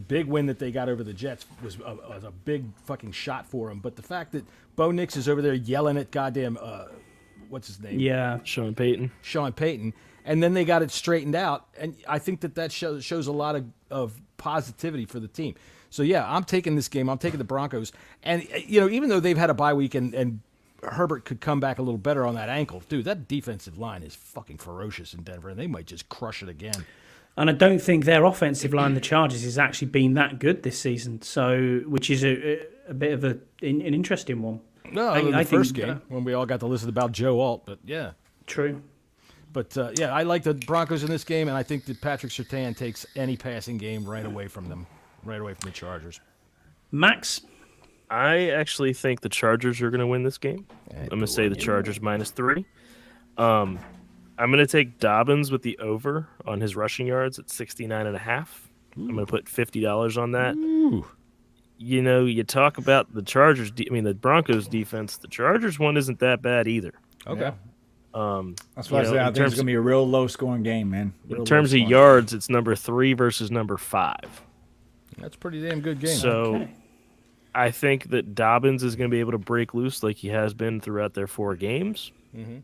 big win that they got over the Jets was a big fucking shot for them. But the fact that Bo Nix is over there yelling at goddamn what's his name? Yeah, Sean Payton. And then they got it straightened out, and I think that shows a lot of positivity for the team. So yeah, I'm taking this game. I'm taking the Broncos, and even though they've had a bye week and Herbert could come back a little better on that ankle, dude, that defensive line is fucking ferocious in Denver, and they might just crush it again. and I don't think their offensive line, the Chargers, has actually been that good this season. So, which is a bit of an interesting one. No, the first game when we all got to listen about Joe Alt, but yeah. True. But, yeah, I like the Broncos in this game, and I think that Patrick Surtain takes any passing game right away from them, right away from the Chargers. Max? I actually think the Chargers are going to win this game. I'm going to say the Chargers -3. I'm going to take Dobbins with the over on his rushing yards at 69.5. I'm going to put $50 on that. Ooh. You know, you talk about the Chargers. The Broncos defense. The Chargers one isn't that bad either. Okay. That's why I say I think it's going to be a real low-scoring game, man. In terms of yards, it's number 3 versus number 5. That's a pretty damn good game. So I think that Dobbins is going to be able to break loose like he has been throughout their 4 games. Mm-hmm.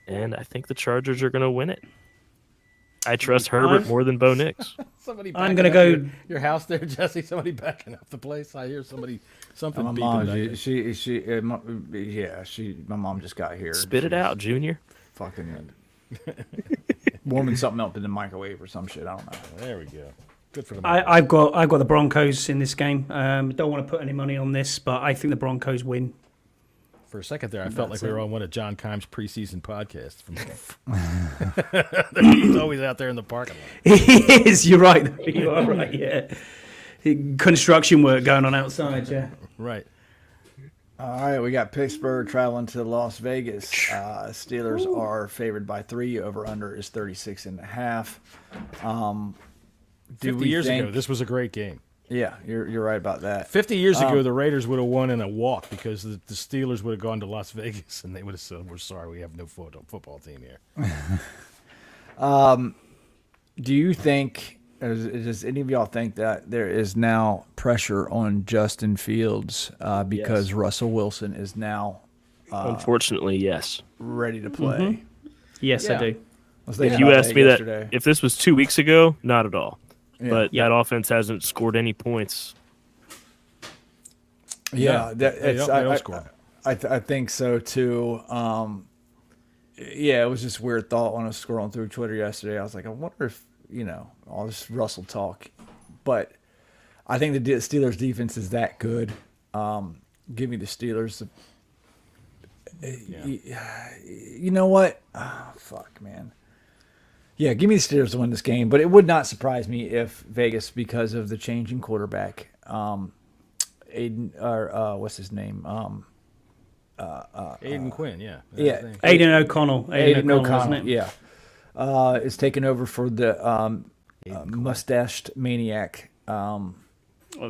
And I think the Chargers are going to win it. I trust Herbert more than Bo Nix. I'm going to go... Your house there, Jesse? Somebody backing up the place? I hear something my beeping mom, back my mom just got here. Spit it out, Junior. Fucking warming something up in the microwave or some shit. I don't know. There we go. Good for the I've got the Broncos in this game. Don't want to put any money on this, but I think the Broncos win. For a second there, I felt like we were on one of John Kime's preseason podcasts. He's always out there in the parking lot. He is. You're right. You are right. Yeah. Construction work going on outside. Yeah. Right. All right, we got Pittsburgh traveling to Las Vegas. Steelers are favored by 3. Over under is 36.5. 50 years ago, this was a great game. Yeah, you're right about that. 50 years ago, the Raiders would have won in a walk because the Steelers would have gone to Las Vegas and they would have said, "We're sorry, we have no football team here." Do you think, does any of y'all think that there is now pressure on Justin Fields because Russell Wilson is now unfortunately, yes, ready to play? Yes, I do. If you asked me that, if this was 2 weeks ago, not at all. But that offense hasn't scored any points. Yeah, they don't score. I think so too. It was just a weird thought when I was scrolling through Twitter yesterday. I was like, I wonder if all this Russell talk, but I think the Steelers defense is that good. Give me the Steelers. You know what? Oh, fuck, man. Yeah, give me the Steelers to win this game, but it would not surprise me if Vegas, because of the changing quarterback, Aiden, or what's his name? Aiden Quinn, yeah. Aiden O'Connell. Aiden O'Connell, isn't it? yeah. Is taking over for the mustached maniac. Well,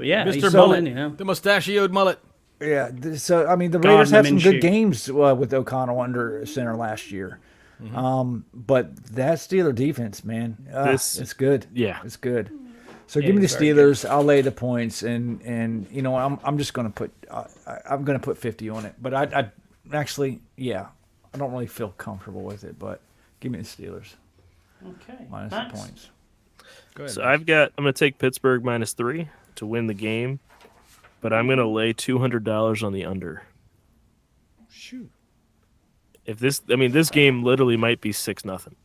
yeah, Mr. Mullet, the mustachioed mullet. Yeah, so, I mean, the Raiders had some good games with O'Connell under center last year. But that Steeler defense, man, it's good. Yeah, it's good. So give me the Steelers. I'll lay the points, and I'm just gonna put I'm gonna put 50 on it. But I actually, I don't really feel comfortable with it. But give me the Steelers. Okay, minus the points. Go ahead, so I'm gonna take Pittsburgh -3 to win the game, but I'm gonna lay $200 on the under. Shoot. If this game literally might be 6-0.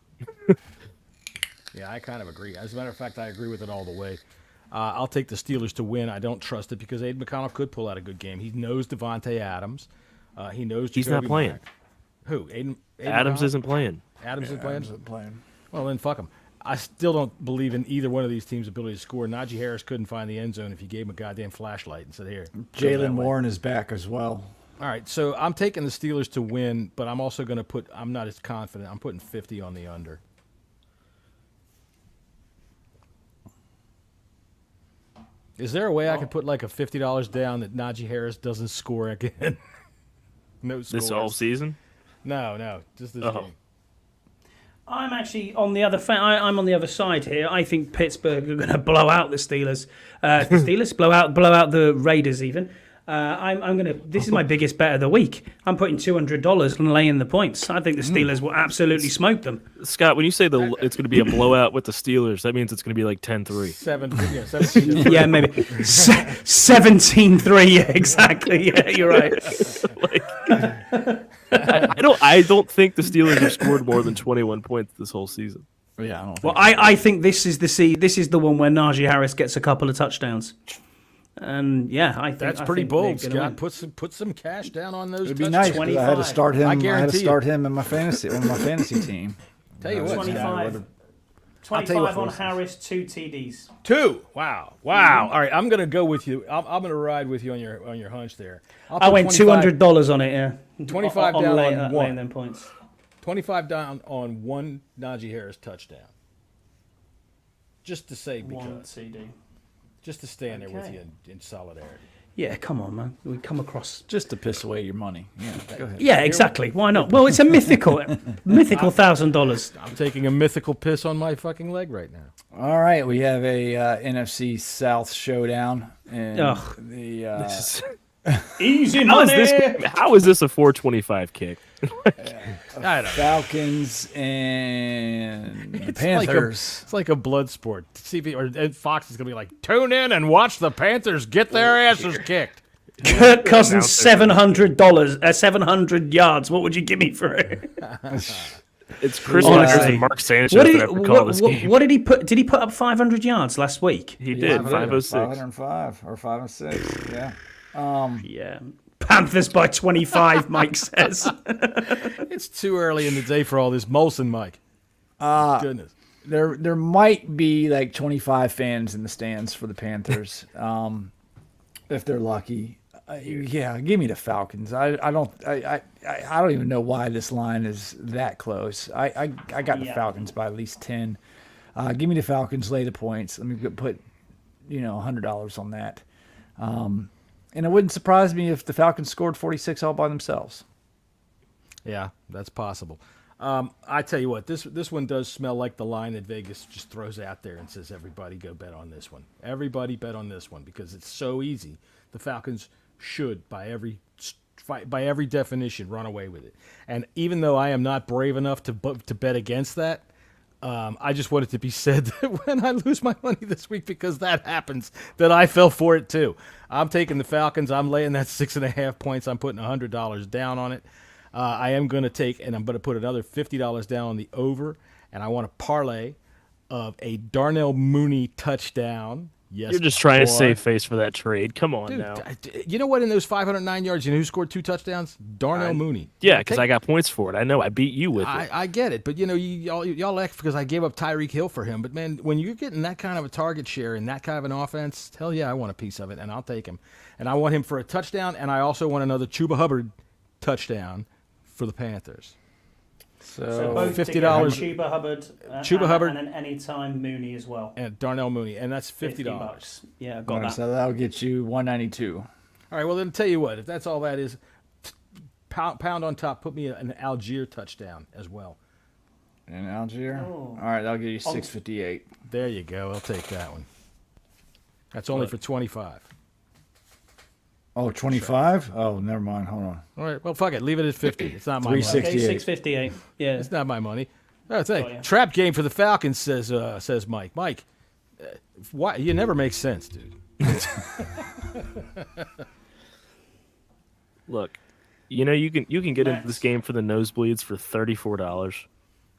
Yeah, I kind of agree. As a matter of fact, I agree with it all the way. I'll take the Steelers to win. I don't trust it because Aiden McConnell could pull out a good game. He knows Devontae Adams. He knows he's not playing. Mack. Who? Aiden Adams McConnell? Isn't playing. Adams isn't playing? Isn't playing. Well, then fuck him. I still don't believe in either one of these teams' ability to score. Najee Harris couldn't find the end zone if you gave him a goddamn flashlight and said, "Here." Jalen Warren is back as well. All right, so I'm taking the Steelers to win, but I'm also going to put – I'm not as confident. I'm putting 50 on the under. Is there a way I could put like a $50 down that Najee Harris doesn't score again? No scores. This whole season? No, just this game. I'm actually on the other. I'm on the other side here. I think Pittsburgh are going to blow out the Steelers. Blow out the Raiders even. I'm gonna. This is my biggest bet of the week. I'm putting $200 and laying the points. I think the Steelers will absolutely smoke them. Scott, when you say it's going to be a blowout with the Steelers, that means it's going to be like 10-3. 17. Yeah, maybe 17-3. Yeah, exactly. Yeah, you're right. I don't think the Steelers have scored more than 21 points this whole season. Yeah, I don't. Well, I think this is the one where Najee Harris gets a couple of touchdowns. And I think that's pretty bold, Scott. Put some cash down on those. It'd be nice. 25. I had to start him. I guarantee in my fantasy team. Tell you what, 25. I'll tell you 25 what, on Harris, 2 TDs. 2. Wow. All right, I'm gonna go with you. I'm gonna ride with you on your hunch there. I went $200 on it, yeah. 25 down on one. laying them points. 25 down on one Najee Harris touchdown. Just to say, One because CD. just to stand there with Okay. you in solidarity. Yeah, come on, man. We come across. Just to piss away your money. Yeah, go ahead. Yeah, exactly. Why not? Well, it's a mythical $1,000. I'm taking a mythical piss on my fucking leg right now. All right, we have a NFC South showdown. And Ugh. the Easy How is money. this a 425 kick? I don't know. Falcons and the It's Panthers. It's like a blood sport. And Fox is gonna be like, tune in and watch the Panthers get their asses kicked. Kirk Cousins, $700, 700 yards. What would you give me for it? It's Chris Honestly. Myers and Mark Sanchez What that did, have to call this what, game. what did he put? Did he put up 500 yards last week? He did, 506. 505 or 506. Yeah. Yeah. Panthers by 25, Mike says. It's too early in the day for all this Molson, Mike. Goodness. There might be like 25 fans in the stands for the Panthers, if they're lucky. Yeah, give me the Falcons. I don't even know why this line is that close. I got the Falcons by at least 10. Give me the Falcons. Lay the points. Let me put $100 on that. And it wouldn't surprise me if the Falcons scored 46 all by themselves. Yeah, that's possible. I tell you what, this one does smell like the line that Vegas just throws out there and says, everybody go bet on this one. Everybody bet on this one because it's so easy. The Falcons should, by every definition, run away with it. And even though I am not brave enough to bet against that, I just want it to be said that when I lose my money this week, because that happens, that I fell for it too. I'm taking the Falcons. I'm laying that 6.5 points. I'm putting $100 down on it. I am going to take, and I'm going to put another $50 down on the over, and I want a parlay of a Darnell Mooney touchdown. Yes, You're just trying to boy. save face for that trade. Come on Dude, now. you know what? In those 509 yards, you know who scored 2 touchdowns? Darnell Mooney. Yeah, because I got points for it. I know. I beat you with it. I get it, but y'all laugh because I gave up Tyreek Hill for him. But man, when you're getting that kind of a target share and that kind of an offense, hell yeah, I want a piece of it, and I'll take him. And I want him for a touchdown, and I also want another Chuba Hubbard touchdown for the Panthers. So both $50. Chuba Hubbard, Chuba Hubbard. and an anytime Mooney as well. And Darnell Mooney, and that's $50. $50. Yeah, all got right, that. so that'll get you 192. All right, well then tell you what, if that's all that is, pound on top, put me an Algier touchdown as well. And Algier. All right, that'll get you 658. There you go. I'll take that one. That's only for 25. Oh, 25? Oh, never mind. Hold on. All right. Well, fuck it. Leave it at 50. It's not my money. 360. Okay, 68. 658. Yeah. It's not my money. That's it. Oh, yeah. Trap game for the Falcons, says Mike. Mike, why you never make sense, dude. Look, you can get into this game for the nosebleeds for $34,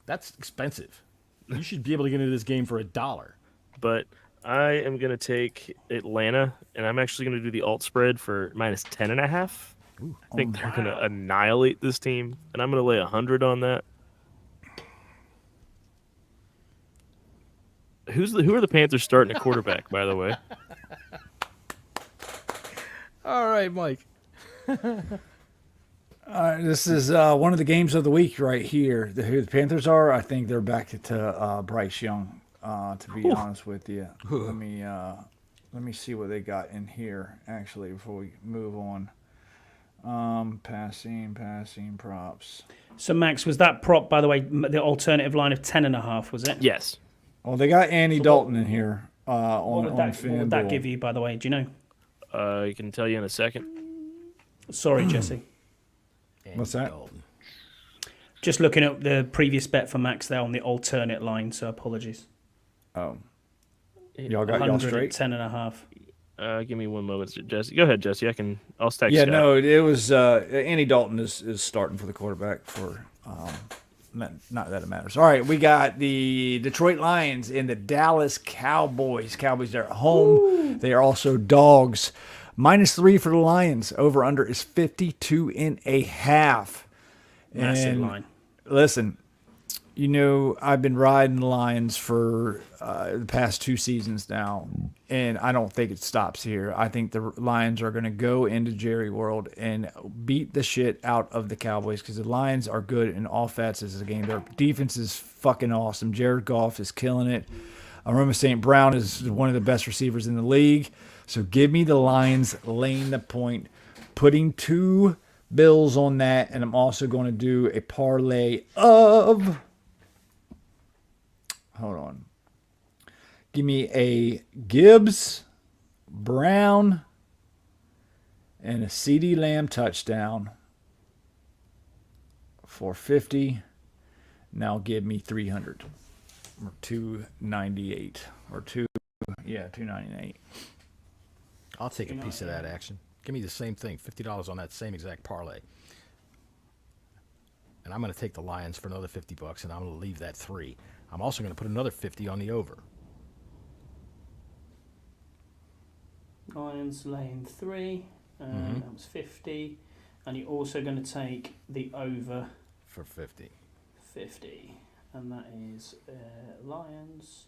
That's expensive. You should be able to get into this game for $1. but I am going to take Atlanta, and I'm actually going to do the alt spread for minus 10.5. I think they're going to annihilate this team, and I'm going to lay 100 on that. Who are the Panthers starting at quarterback, by the way? All right, Mike. This is one of the games of the week right here. Who the Panthers are, I think they're back to Bryce Young. To be honest with you, let me see what they got in here actually before we move on. Passing props. So, Max, was that prop, by the way, the alternative line of 10.5, was it? Yes. Well, they got Andy Dalton in here What would that FanDuel. give you, by the way? Do you know? I can tell you in a second. Sorry, Jesse. What's that? Just looking at the previous bet for Max there on the alternate line, so apologies. Oh, y'all got y'all 100 straight. at 10.5. Give me one moment, Jesse. Go ahead, Jesse. I'll stack. Yeah, Scott. no, it was Andy Dalton is starting for the quarterback for not that it matters. All right, we got the Detroit Lions and the Dallas Cowboys. Cowboys are at home. Ooh. They are also dogs. -3 for the Lions. Over under is 52.5. Massive line. Listen, I've been riding the Lions for the past 2 seasons now, and I don't think it stops here. I think the Lions are going to go into Jerry World and beat the shit out of the Cowboys because the Lions are good in all facets of the game. Their defense is fucking awesome. Jared Goff is killing it. Aroma St. Brown is one of the best receivers in the league. So give me the Lions laying the point, putting 2 bills on that, and I'm also going to do a parlay of... Hold on. Give me a Gibbs, Brown, and a CeeDee Lamb touchdown for 50. Now give me 300 or 298 or 298. I'll take a piece of that action. Give me the same thing, $50 on that same exact parlay. And I'm going to take the Lions for another $50, and I'm going to leave that 3. I'm also going to put another 50 on the over. Lions laying 3. That was 50. And you're also going to take the over For 50. 50. And that is Lions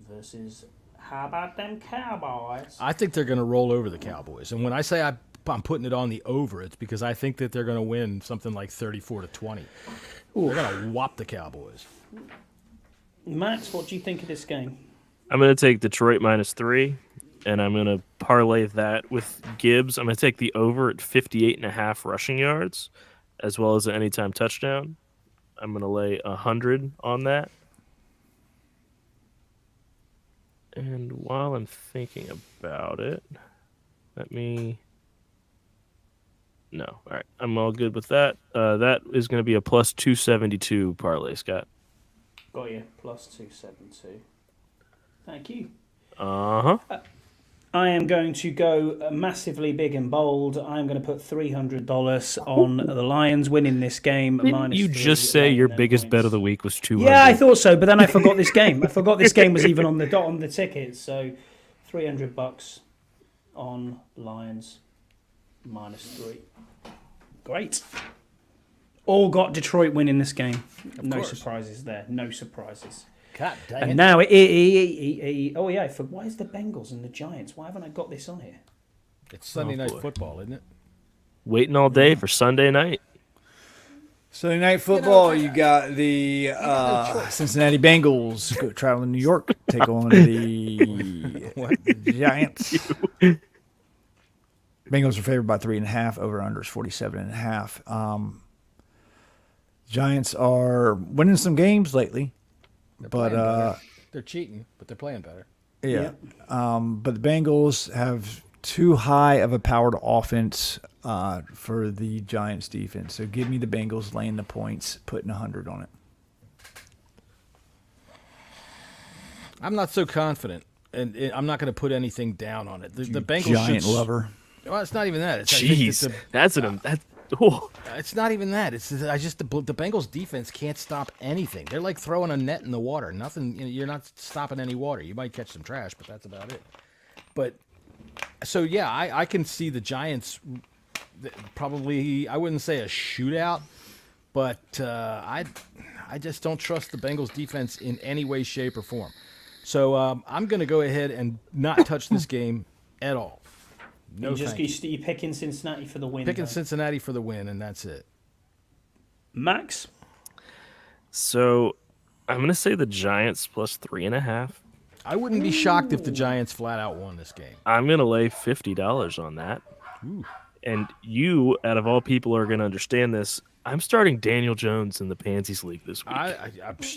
versus, how about them Cowboys? I think they're going to roll over the Cowboys. And when I say I'm putting it on the over, it's because I think that they're going to win something like 34-20. They're going to whop the Cowboys. Max, what do you think of this game? I'm going to take Detroit -3, and I'm going to parlay that with Gibbs. I'm going to take the over at 58.5 rushing yards, as well as an anytime touchdown. I'm going to lay 100 on that. And while I'm thinking about it, No. All right. I'm all good with that. That is going to be a plus 272 parlay, Scott. Got you. Plus 272. Thank you. Uh-huh. I am going to go massively big and bold. I'm going to put $300 on the Lions winning this game. Didn't you just say your biggest bet of the week was 200? Yeah, I thought so, but then I forgot this game. I forgot this game was even on the dot on the tickets. So $300 on Lions -3. Great. All got Detroit winning this game. No surprises there. No surprises. God dang And it. now, oh yeah, why is the Bengals and the Giants? Why haven't I got this on here? It's Sunday night football, isn't it? Waiting all day for Sunday night. Sunday night football, you got the Cincinnati Bengals traveling to New York, take on the Giants. Bengals are favored by 3.5. Over under is 47.5. Giants are winning some games lately, but they're cheating, but they're playing better. yeah. But the Bengals have too high of a powered offense for the Giants defense. So give me the Bengals laying the points, putting 100 on it. I'm not so confident, and I'm not going to put anything down on it. The Bengals Giant should, lover. Well, it's not even that. It's, Jeez, oh. It's not even that. It's the Bengals defense can't stop anything. They're like throwing a net in the water. Nothing. You're not stopping any water. You might catch some trash, but that's about it. But so yeah, I can see the Giants probably. I wouldn't say a shootout, but I just don't trust the Bengals defense in any way, shape, or form. So I'm going to go ahead and not touch this game at all. No, You're picking Cincinnati for the win. Picking Cincinnati for the win, and that's it. Max? So I'm going to say the Giants plus 3.5. I wouldn't be shocked if the Giants flat out won this game. I'm going to lay $50 on that. Ooh. And you, out of all people, are going to understand this. I'm starting Daniel Jones in the Pansies League this week.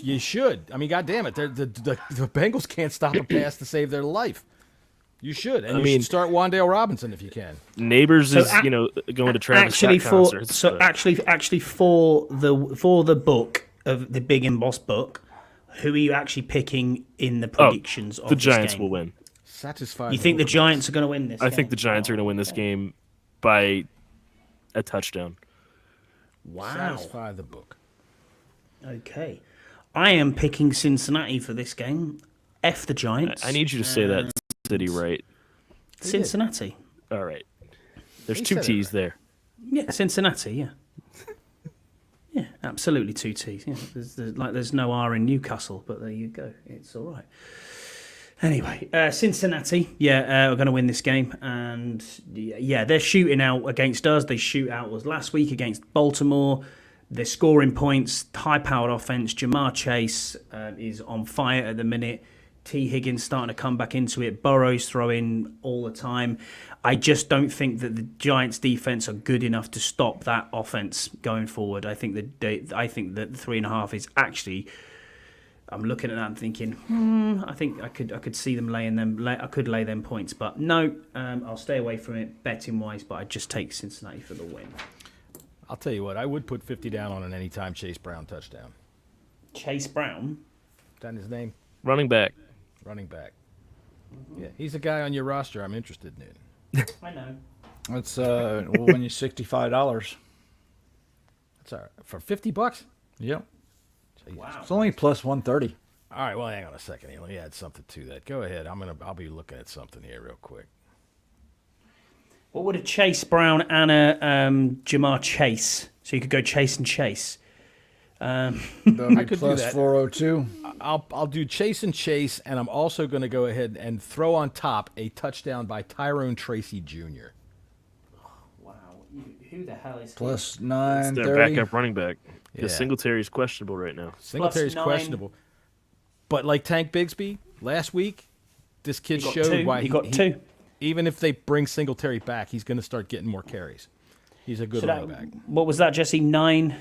You should. I mean, God damn it. The Bengals can't stop a pass to save their life. You should. And you should start Wan'Dale Robinson if you can. Neighbors is, going to Travis Scott concerts. So actually for the book of the Big and Boss book, who are you actually picking in the predictions of the this Giants game? will win. Satisfied. You think the Giants are going to win this I game? think the Giants are going to win this game by a touchdown. Wow. Satisfy the book. Okay. I am picking Cincinnati for this game. F the Giants. I need you to say that city right. Cincinnati. All right. There's He two said it T's right. there. Yeah, Cincinnati, yeah. Yeah, Absolutely 2 T's. Yeah, there's no R in Newcastle, but there you go. It's all right. Anyway, Cincinnati, we're going to win this game. And, yeah, they're shooting out against us. They shoot out was last week against Baltimore. They're scoring points, high-powered offense. Jamar Chase is on fire at the minute. T. Higgins starting to come back into it. Burrow's throwing all the time. I just don't think that the Giants' defense are good enough to stop that offense going forward. I think that the 3.5 is actually. I'm looking at that and thinking, I think I could see them laying them. I could lay them points, but no, I'll stay away from it betting wise. But I just take Cincinnati for the win. I'll tell you what, I would put 50 down on an anytime Chase Brown touchdown. Chase Brown? Is that his name? Running back. Running back. Yeah, he's a guy on your roster I'm interested in. I know. That's we'll win you $65. That's all right. For $50? Yep. Wow. It's only plus 130. All right, well, hang on a second here. Let me add something to that. Go ahead. I'll be looking at something here real quick. What would a Chase Brown and a Jamar Chase? So you could go Chase and Chase. That'll be I could plus do that. 402. I'll do Chase and Chase, and I'm also going to go ahead and throw on top a touchdown by Tyrone Tracy Jr. Wow. Who the hell is Plus It's their 930. backup running back. Because Yeah. Singletary's questionable right now. Singletary's +9. questionable. But like Tank Bigsby last week, this kid He got showed two. why He got two. Even if they bring Singletary back, he's going to start getting more carries. He's a good So running back. what was that, Jesse? 9?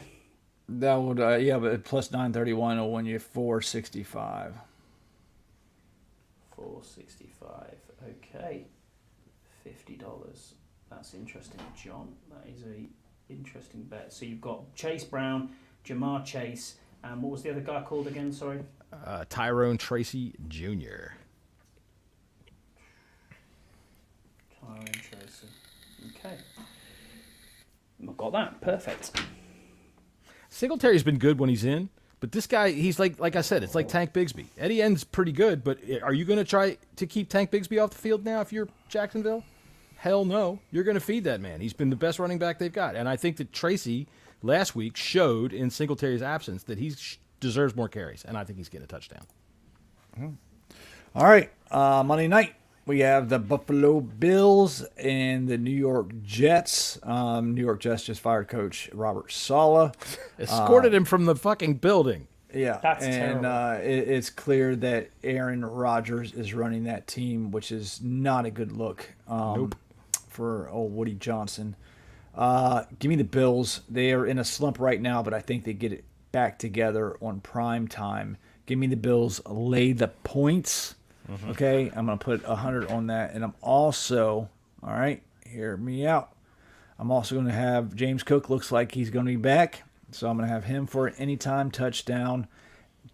That would, but plus 931 will win you 465. 465. Okay. $50. That's interesting, John. That is a interesting bet. So you've got Chase Brown, Jamar Chase, and what was the other guy called again? Sorry. Tyrone Tracy Jr. Tyrone Tracy. Okay. I've got that. Perfect. Singletary's been good when he's in, but this guy, he's like I said, it's like Tank Bigsby. Eddie N's pretty good, but are you going to try to keep Tank Bigsby off the field now if you're Jacksonville? Hell no. You're going to feed that man. He's been the best running back they've got. And I think that Tracy last week showed in Singletary's absence that he deserves more carries, and I think he's getting a touchdown. All right. Monday night, we have the Buffalo Bills and the New York Jets. New York Jets just fired coach Robert Saleh. Escorted him from the fucking building. Yeah, That's and it's clear that Aaron Rodgers is running that team, which is not a good look for old Woody Johnson. Give me the Bills. They are in a slump right now, but I think they get it back together on prime time. Give me the Bills. Lay the points. Okay, I'm going to put 100 on that, and I'm also, all right, hear me out. I'm also going to have James Cook. Looks like he's going to be back. So I'm going to have him for an anytime touchdown,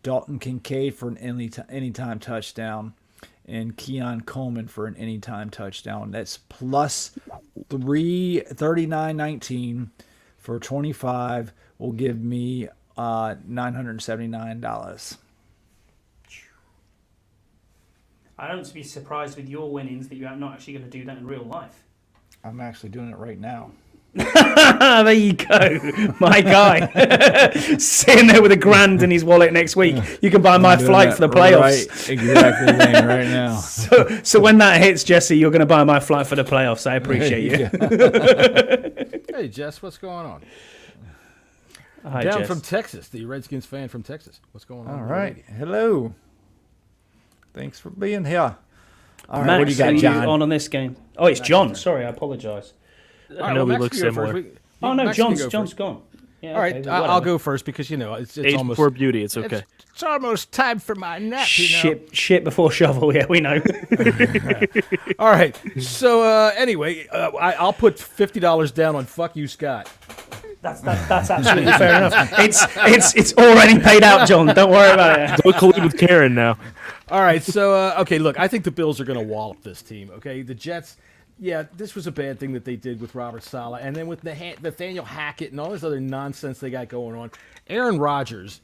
Dalton Kincaid for an anytime touchdown, and Keon Coleman for an anytime touchdown. That's plus 339.19 for 25 will give me $979. I don't be surprised with your winnings that you're not actually going to do that in real life. I'm actually doing it right now. There you go, my guy. Sitting there with $1,000 in his wallet next week. You can buy my flight for the playoffs. Right, exactly, Lane, right now. So when that hits, Jesse, you're going to buy my flight for the playoffs. I appreciate you. Hey, Jess, what's going on? Hi, Down Jess. from Texas, the Redskins fan from Texas. What's going on? All right. Hello. Thanks for being here. All right, Max, what do you got, who John? on this game? Oh, it's John. Sorry, I apologise. I know we look similar. Oh no, Max can John's go first. gone. Yeah, All right, okay, I'll whatever. go first because it's Age almost before beauty. It's okay. It's almost time for my nap. Shit before shovel. Yeah, we know. All right. So anyway, I'll put $50 down on "Fuck You, Scott." That's absolutely fair enough. It's already paid out, John. Don't worry about it. Don't collude with Karen now. All right. So okay, look, I think the Bills are going to wallop this team. Okay, the Jets. Yeah, this was a bad thing that they did with Robert Saleh, and then with Nathaniel Hackett and all this other nonsense they got going on. Aaron Rodgers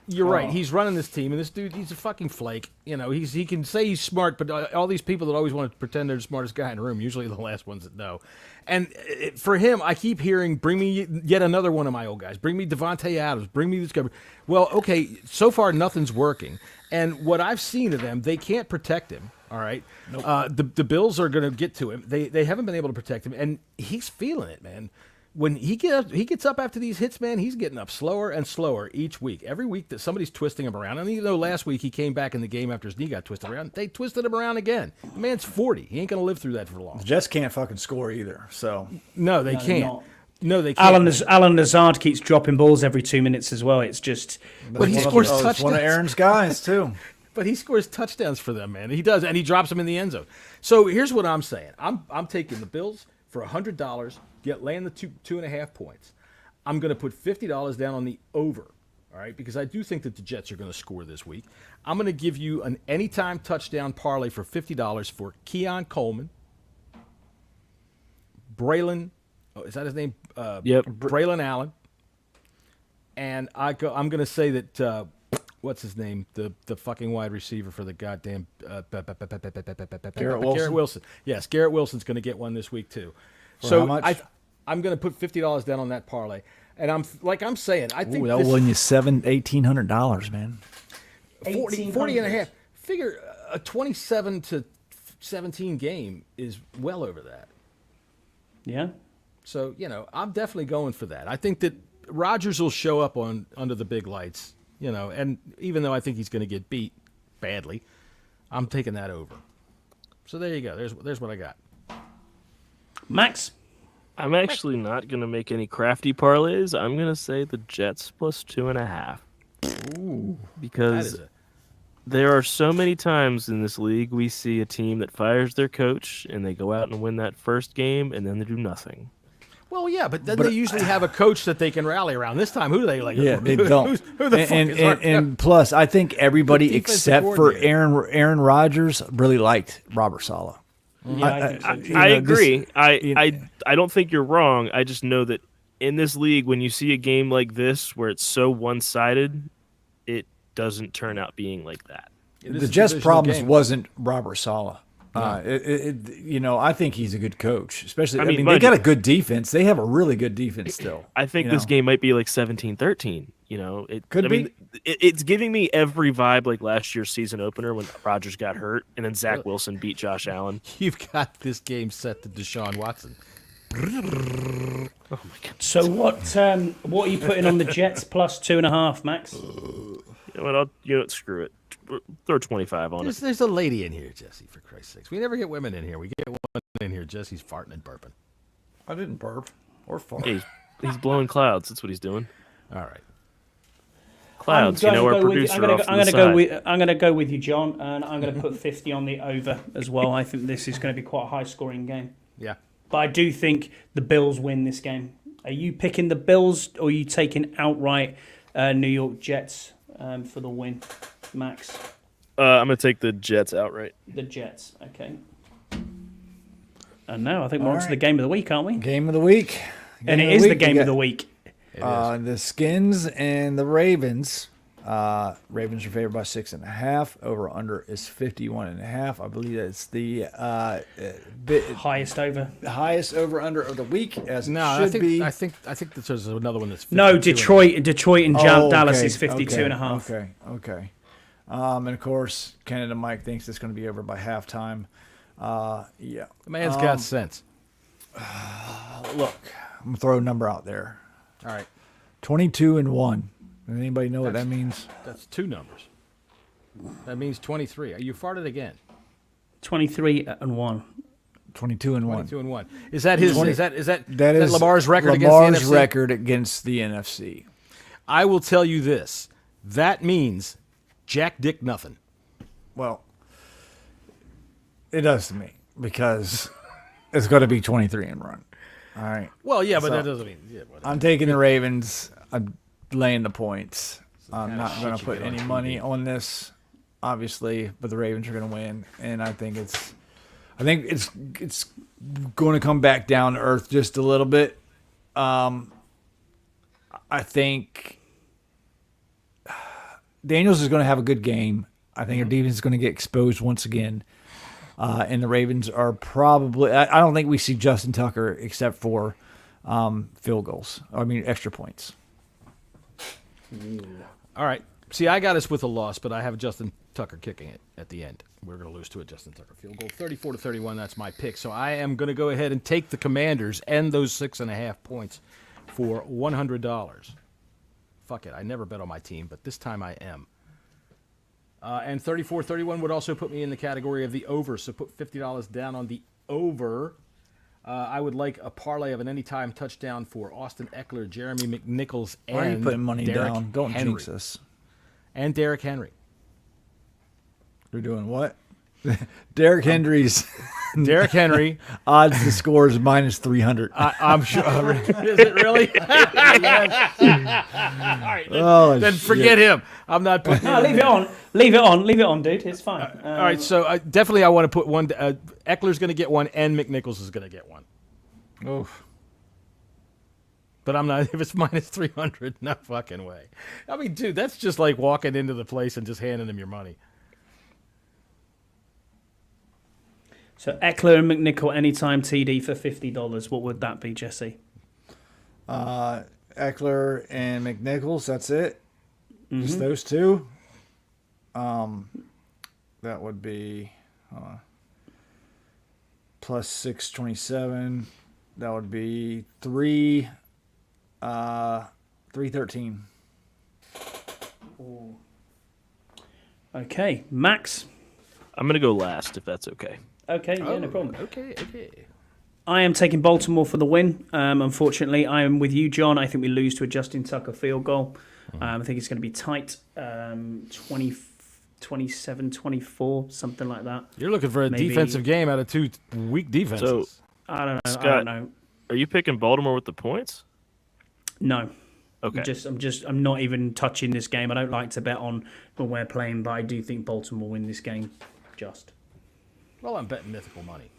You're right. He's running this team, and this dude, he's a fucking flake. You know, he can say he's smart, but all these people that always want to pretend they're the smartest guy in the room, usually the last ones that know. And for him, I keep hearing, bring me yet another one of my old guys. Bring me Devontae Adams. Bring me this guy. Well, okay, so far nothing's working. And what I've seen of them, they can't protect him. All right. Nope. The Bills are going to get to him. They haven't been able to protect him, and he's feeling it, man. When he gets up after these hits, man, he's getting up slower and slower each week. Every week that somebody's twisting him around. And even though last week he came back in the game after his knee got twisted around, they twisted him around again. The man's 40. He ain't going to live through that for long. The Jets can't fucking score either. So No, they can't. No, they can't. Alan Lazard keeps dropping balls every 2 minutes as well. It's just... But he scores touchdowns. It's one of Aaron's guys, too. But he scores touchdowns for them, man. He does, and he drops them in the end zone. So here's what I'm saying. I'm taking the Bills for $100, laying the 2.5 points. I'm going to put $50 down on the over, all right, because I do think that the Jets are going to score this week. I'm going to give you an anytime touchdown parlay for $50 for Keon Coleman, Braylon, is that his name? Yep. Braylon Allen. And I'm going to say that, what's his name? The fucking wide receiver for the goddamn Garrett Wilson. Yes, Garrett Wilson's going to get one this week too. So how much? I'm going to put $50 down on that parlay, and I'm saying, I think that'll win you $1,800, man. 40 and a half. Figure a 27 to 17 game is well over that. Yeah. So I'm definitely going for that. I think that Rodgers will show up under the big lights. And even though I think he's going to get beat badly, I'm taking that over. So there you go. There's what I got. Max? I'm actually not going to make any crafty parlays. I'm going to say the Jets plus 2.5. Ooh. Because there are so many times in this league we see a team that fires their coach and they go out and win that first game and then they do nothing. Well, yeah, but then they usually have a coach that they can rally around. This time, who do they like? Yeah, they don't. Who the fuck is our and plus, I think everybody except for Aaron Rodgers really liked Robert Saleh. Yeah, I agree. I don't think you're wrong. I just know that in this league, when you see a game like this where it's so one-sided, it doesn't turn out being like that. The Jets' problems wasn't Robert Saleh. I think he's a good coach. Especially, I mean they got a good defense. They have a really good defense still. I think this game might be like 17-13. It could be. It's giving me every vibe like last year's season opener when Rodgers got hurt and then Zach Wilson beat Josh Allen. You've got this game set to Deshaun Watson. Oh my god! So what are you putting on the Jets plus 2.5, Max? You know what? Screw it. Throw 25 on it. There's a lady in here, Jesse. For Christ's sakes, we never get women in here. We get one in here. Jesse's farting and burping. I didn't burp or fart. Yeah, he's blowing clouds. That's what he's doing. All right. Clouds. Our producer. I'm going to go with you, John, and I'm going to put 50 on the over as well. I think this is going to be quite a high-scoring game. Yeah. But I do think the Bills win this game. Are you picking the Bills, or are you taking outright New York Jets for the win, Max? I'm going to take the Jets outright. The Jets, okay. And now I think we're on to the game of the week, aren't we? Game of the week. And it is the game of the week. The Skins and the Ravens. Ravens are favored by 6.5. Over under is 51.5. I believe that's the highest over under of the week. As no, it should be. I think there's another one that's 52. No, Detroit and Dallas is 52.5. Okay. And of course, Canada Mike thinks it's going to be over by halftime. Yeah, the man's got sense. Look, I'm gonna throw a number out there. All right, 22-1. Does anybody know what that means? That's two numbers. That means 23. You farted again. 23-1. 22-1. 22-1. Is that his? Is that Lamar's record Lamar's against the NFC? record against the NFC. I will tell you this. That means Jack Dick nothing. Well, it does to me because it's going to be 23 and run. All right. Well, yeah, but that doesn't mean. Yeah, I'm taking the Ravens. I'm laying the points. I'm not going to put any money on this, obviously, but the Ravens are going to win, and I think it's going to come back down to earth just a little bit. I think Daniels is going to have a good game. I think our defense is going to get exposed once again. And the Ravens are probably – I don't think we see Justin Tucker except for field goals. Extra points. All right. See, I got us with a loss, but I have Justin Tucker kicking it at the end. We're going to lose to a Justin Tucker field goal. 34-31, that's my pick. So I am going to go ahead and take the Commanders and those 6.5 points for $100. Fuck it. I never bet on my team, but this time I am. And 34-31 would also put me in the category of the over. So put $50 down on the over. I would like a parlay of an anytime touchdown for Austin Eckler, Jeremy McNichols, and Why are you putting money Derrick down? Don't Henry. jinx us. And Derrick Henry. You're doing what? Derrick Henry's Derrick Henry. odds to score is minus 300. I'm sure. Is it really? Yes. All right, then forget him. I'm not putting No, leave it on. Leave it on, dude. It's fine. All right, so definitely I want to put one. Eckler's going to get one, and McNichols is going to get one. Oof. But I'm not. If it's minus 300, no fucking way. I mean, dude, that's just like walking into the place and just handing them your money. So Eckler and McNichol anytime TD for $50. What would that be, Jesse? Eckler and McNichols, that's it. Just those two. That would be plus 627. That would be 313. Okay, Max. I'm gonna go last if that's okay. Okay, yeah, no problem. Okay. I am taking Baltimore for the win. Unfortunately, I am with you, John. I think we lose to a Justin Tucker field goal. I think it's going to be tight, 27-24, something like that. You're looking for a defensive game out of two weak defenses. So, I don't know. Scott, I don't know. Are you picking Baltimore with the points? No. Okay. I'm not even touching this game. I don't like to bet on when we're playing, but I do think Baltimore win this game. Well, I'm betting mythical money.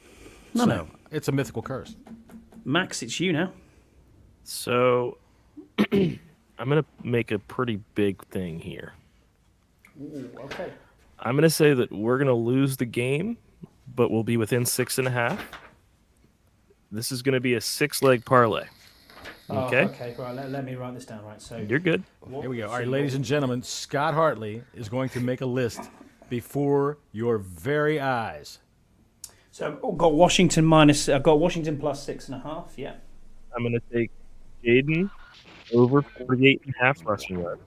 No. It's a mythical curse. Max, it's you now. So, I'm going to make a pretty big thing here. Ooh, okay. I'm going to say that we're going to lose the game, but we'll be within 6.5. This is going to be a 6-leg parlay. Okay? Okay, right. Let me write this down. Right, so You're good. Here we go. All right, ladies and gentlemen, Scott Hartley is going to make a list before your very eyes. So I've got Washington minus. I've got Washington plus 6.5. Yeah. I'm going to take Jaden over 48.5 rushing yards.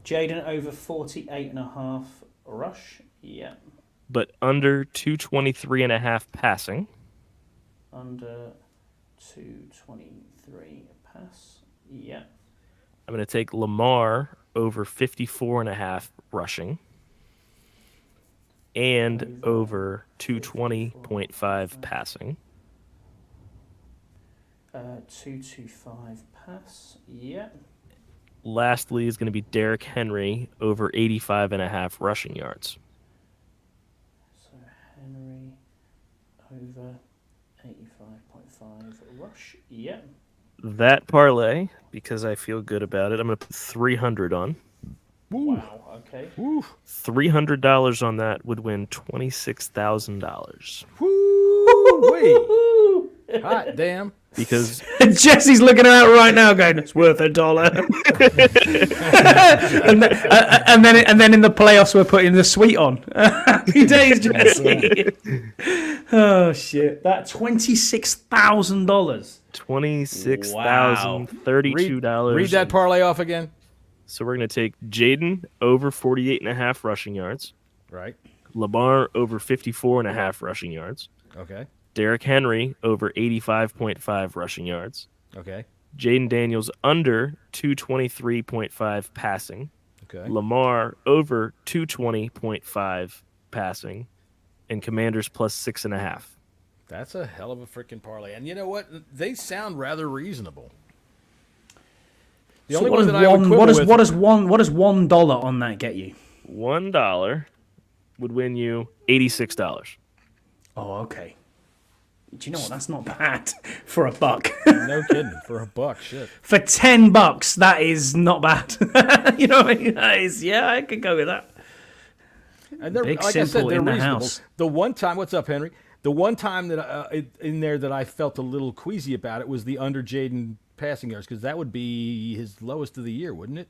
Jaden over 48.5 rush. Yeah. But under 223.5 passing. Under 223 pass. Yeah. I'm going to take Lamar over 54.5 rushing. And over 220.5 passing. 225 pass. Yeah. Lastly is going to be Derrick Henry over 85.5 rushing yards. So Henry over 85.5 rush. Yeah. That parlay, because I feel good about it, I'm going to put 300 on. Wow. Okay. $300 on that would win $26,000. Woo! Hot damn. Because Jesse's looking at it right now, going, "It's worth $1." and then in the playoffs, we're putting the suite on. Happy days, Jesse. Oh shit! That $26,000. $26,032. Read that parlay off again. So we're going to take Jaden over 48.5 rushing yards. Right. Lamar over 54.5 rushing yards. Okay. Derrick Henry over 85.5 rushing yards. Okay. Jaden Daniels under 223.5 passing. Okay. Lamar over 220.5 passing. And Commanders plus 6.5. That's a hell of a freaking parlay. And you know what? They sound rather reasonable. The So only what one does that I would quibble with, what does $1 on that get you? $1 would win you $86. Oh, okay. Do you know what? That's not bad for a buck. No kidding. For a buck, shit. For $10, that is not bad. You know what I mean? That is, yeah, I could go with that. And they're, Big like I said, Simple they're in the reasonable. house. The one time, what's up, Henry? The one time that in there that I felt a little queasy about it was the under Jaden passing yards, because that would be his lowest of the year, wouldn't it?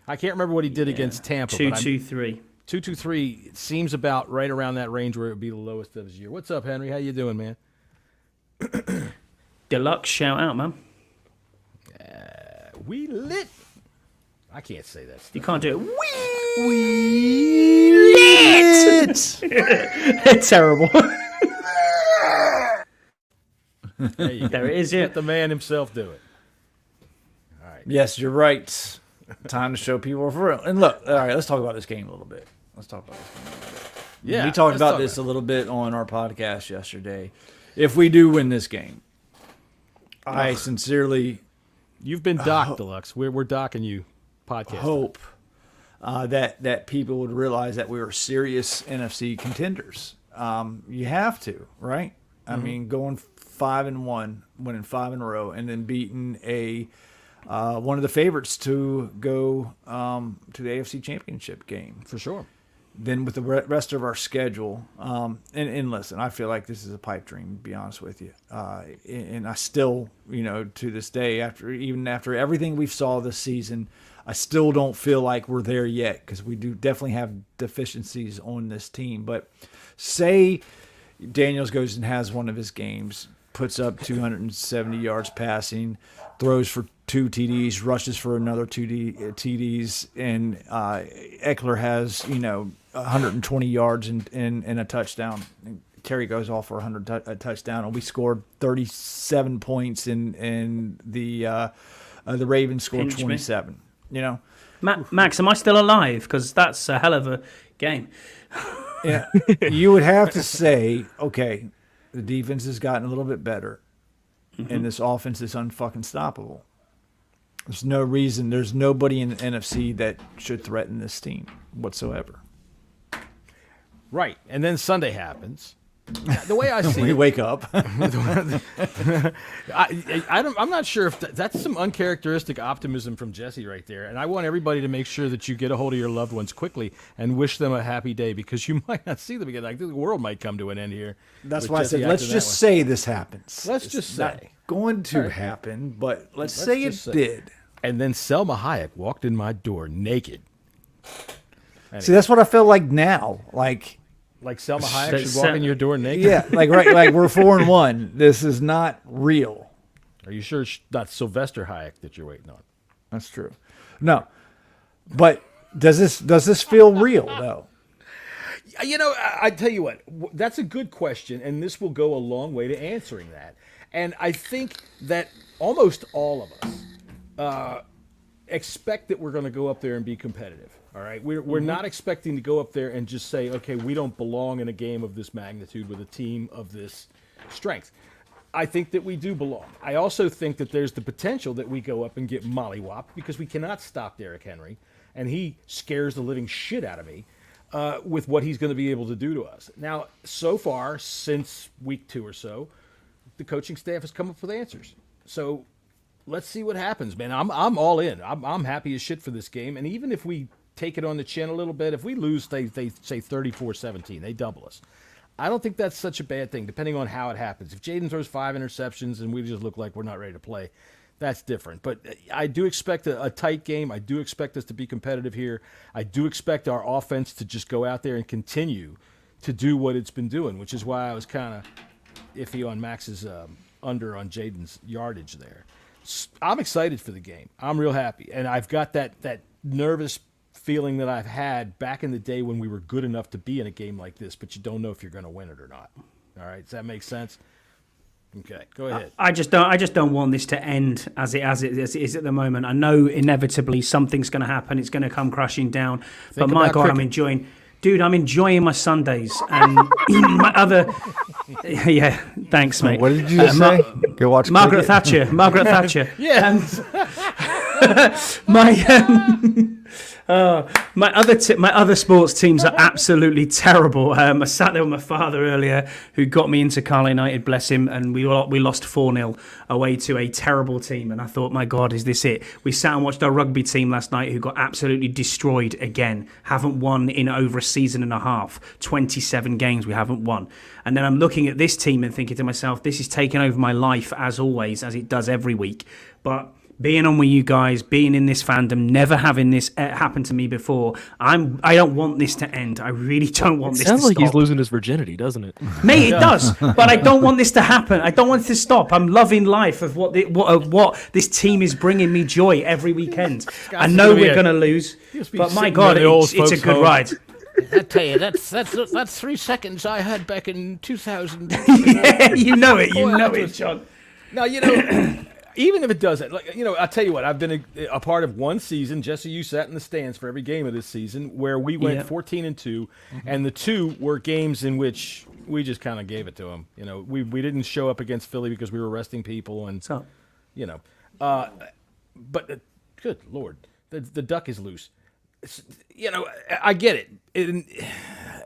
I can't remember what he did against Tampa. 2-2-3. 223 seems about right around that range where it would be the lowest of his year. What's up, Henry? How you doing, man? Deluxe shout out, man. We lit. I can't say that stuff. You can't do it. We lit. It's terrible. There, you go. There it is, yeah. Let the man himself do it. Yes, you're right. Time to show people for real. And look, all right, let's talk about this game a little bit. Yeah, we talked let's about talk this about a little bit on our podcast yesterday. If we do win this game, I sincerely You've been docked, Deluxe. We're docking you. Podcast. hope that people would realize that we were serious NFC contenders. You have to, right? I mean, going 5-1, winning 5 in a row, and then beating one of the favorites to go to the AFC Championship game. For sure. Then with the rest of our schedule, and listen, I feel like this is a pipe dream, to be honest with you. And I still, to this day, even after everything we've saw this season, I still don't feel like we're there yet, because we do definitely have deficiencies on this team. But say Daniels goes and has one of his games, puts up 270 yards passing, throws for 2 TDs, rushes for another 2 TDs, and Eckler has 120 yards and a touchdown. Terry goes off for a touchdown, and we scored 37 points, and the Ravens scored 27. Max, am I still alive? Because that's a hell of a game. Yeah, you would have to say, okay, the defense has gotten a little bit better, and this offense is unfucking stoppable. There's no reason. There's nobody in the NFC that should threaten this team whatsoever. Right. And then Sunday happens. The way I see We it, wake up. I'm not sure if that's some uncharacteristic optimism from Jessy right there. And I want everybody to make sure that you get a hold of your loved ones quickly and wish them a happy day, because you might not see them again. Like, the world might come to an end here. That's with why I Jessy said, let's acting just that say this happens. Let's It's just not say. going to All right. happen, but let's Let's say it just say. did. And then Selma Hayek walked in my door naked. See, that's what I feel like now. Like Selma Hayek So- should walk in your door naked? yeah, like we're 4-1. This is not real. Are you sure it's not Sylvester Hayek that you're waiting on? That's true. No, but does this feel real though? I tell you what, that's a good question, and this will go a long way to answering that. And I think that almost all of us expect that we're going to go up there and be competitive. All right, we're not expecting to go up there and just say, okay, we don't belong in a game of this magnitude with a team of this strength. I think that we do belong. I also think that there's the potential that we go up and get mollywopped, because we cannot stop Derrick Henry, and he scares the living shit out of me with what he's going to be able to do to us. Now, so far, since week 2 or so, the coaching staff has come up with answers. So let's see what happens, man. I'm all in. I'm happy as shit for this game, and even if we take it on the chin a little bit, if we lose, they say 34-17, they double us. I don't think that's such a bad thing, depending on how it happens. If Jaden throws 5 interceptions and we just look like we're not ready to play, that's different. But I do expect a tight game. I do expect us to be competitive here. I do expect our offense to just go out there and continue to do what it's been doing, which is why I was kind of iffy on Max's under on Jaden's yardage there. I'm excited for the game. I'm real happy. And I've got that nervous feeling that I've had back in the day when we were good enough to be in a game like this, but you don't know if you're going to win it or not. All right, does that make sense? Okay, go ahead. I just don't want this to end as it is at the moment. I know inevitably something's going to happen. It's going to come crashing down. But my about God, cricket. I'm enjoying my Sundays and my other. Yeah, thanks, mate. What did you just say? Go watch Margaret cricket? Thatcher. Margaret Thatcher. Yeah. My other sports teams are absolutely terrible. I sat there with my father earlier, who got me into Carlisle United, bless him, and we lost 4-0 away to a terrible team. And I thought, my God, is this it? We sat and watched our rugby team last night, who got absolutely destroyed again. Haven't won in over a season and a half. 27 games we haven't won. And then I'm looking at this team and thinking to myself, this is taking over my life as always, as it does every week. But being on with you guys, being in this fandom, never having this happen to me before, I don't want this to end. I really don't want this to stop. Sounds like he's losing his virginity, doesn't it? Mate, it does, but I don't want this to happen. I don't want it to stop. I'm loving life of what this team is bringing me joy every weekend. I know we're going to lose, but my God, it's a good ride. I tell you, that's 3 seconds I had back in 2000. Yeah, you know it, John. Now, even if it doesn't, I'll tell you what, I've been a part of one season. Jesse, you sat in the stands for every game of this season where we went 14-2, and the 2 were games in which we just kind of gave it to them. We didn't show up against Philly because we were arresting people, and but good Lord, the duck is loose. I get it.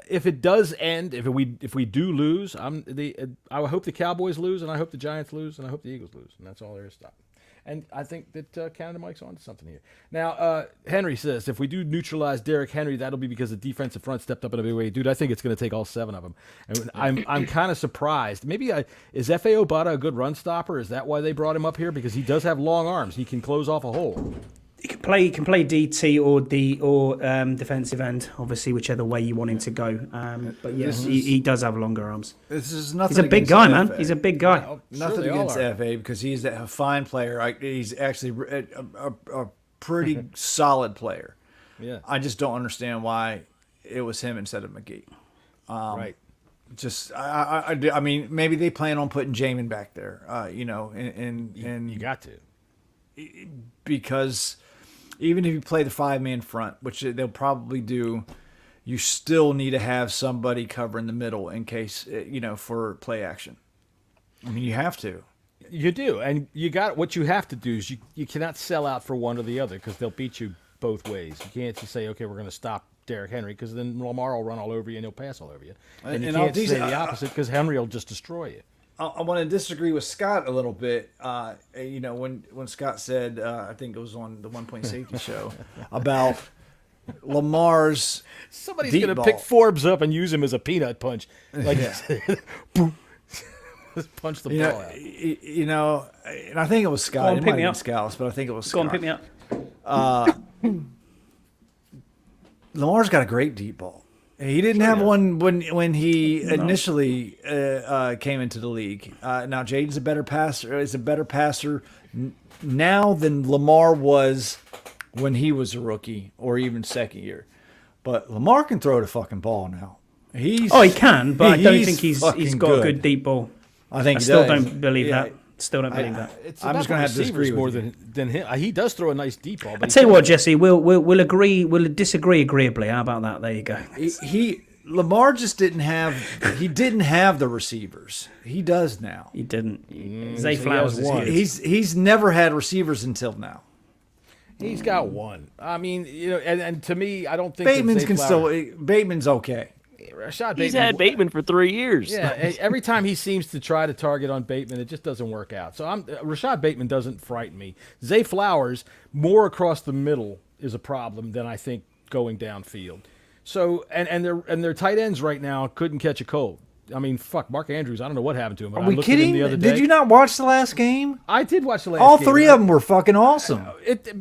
If it does end, if we do lose, I hope the Cowboys lose, and I hope the Giants lose, and I hope the Eagles lose, and that's all there is to it. And I think that Canada Mike's on to something here. Now, Henry says, if we do neutralize Derrick Henry, that'll be because the defensive front stepped up in a big way. Dude, I think it's going to take all 7 of them. And I'm kind of surprised. Maybe is F.A. Obata a good run stopper? Is that why they brought him up here? Because he does have long arms. He can close off a hole. He can play DT or defensive end, obviously, whichever way you want him to go. But yes, he does have longer arms. This is nothing. He's a big guy, man. FA. He's a big guy. Nothing against FA because he's a fine player. He's actually a pretty solid player. Yeah. I just don't understand why it was him instead of McGee. Right. Just I mean, maybe they plan on putting Jamin back there. And you got to, because even if you play the 5-man front, which they'll probably do, you still need to have somebody covering the middle in case, for play action. I mean, you have to. You do, and what you have to do is you cannot sell out for one or the other because they'll beat you both ways. You can't just say, okay, we're going to stop Derrick Henry because then Lamar will run all over you and he'll pass all over you. And you can't say the opposite because Henry will just destroy you. I want to disagree with Scott a little bit. When Scott said, I think it was on the 1 Point Safety show, about Lamar's somebody's going to pick Forbes up and use him as a peanut punch, like boom, just punch the ball out. And I think it was Scott. It might have been Scouts, but I think it was Scott. Go on, pick me up. Lamar's got a great deep ball. He didn't have one when he initially came into the league. Now Jaden's a better passer. Is a better passer now than Lamar was when he was a rookie or even second year. But Lamar can throw the fucking ball now. He can, but I don't think he's got a good deep ball. I still don't believe that. Still don't believe that. I'm just going to have to disagree more with than him. He does throw a nice deep ball. I tell you what, Jesse, we'll agree. We'll disagree agreeably. How about that? There you go. Lamar just didn't have. He didn't have the receivers. He does now. He didn't. Zay Flowers is here. He's never had receivers until now. He's got one. I mean, and to me, I don't think Bateman's okay. He's had Bateman for 3 years. Yeah, every time he seems to try to target on Bateman, it just doesn't work out. So Rashad Bateman doesn't frighten me. Zay Flowers, more across the middle, is a problem than I think going downfield. So and their tight ends right now couldn't catch a cold. I mean, fuck, Mark Andrews, I don't know what happened to him. But Are we kidding? The other day. Did you not watch the last game? I did watch the last game. All game. 3 of them were fucking awesome.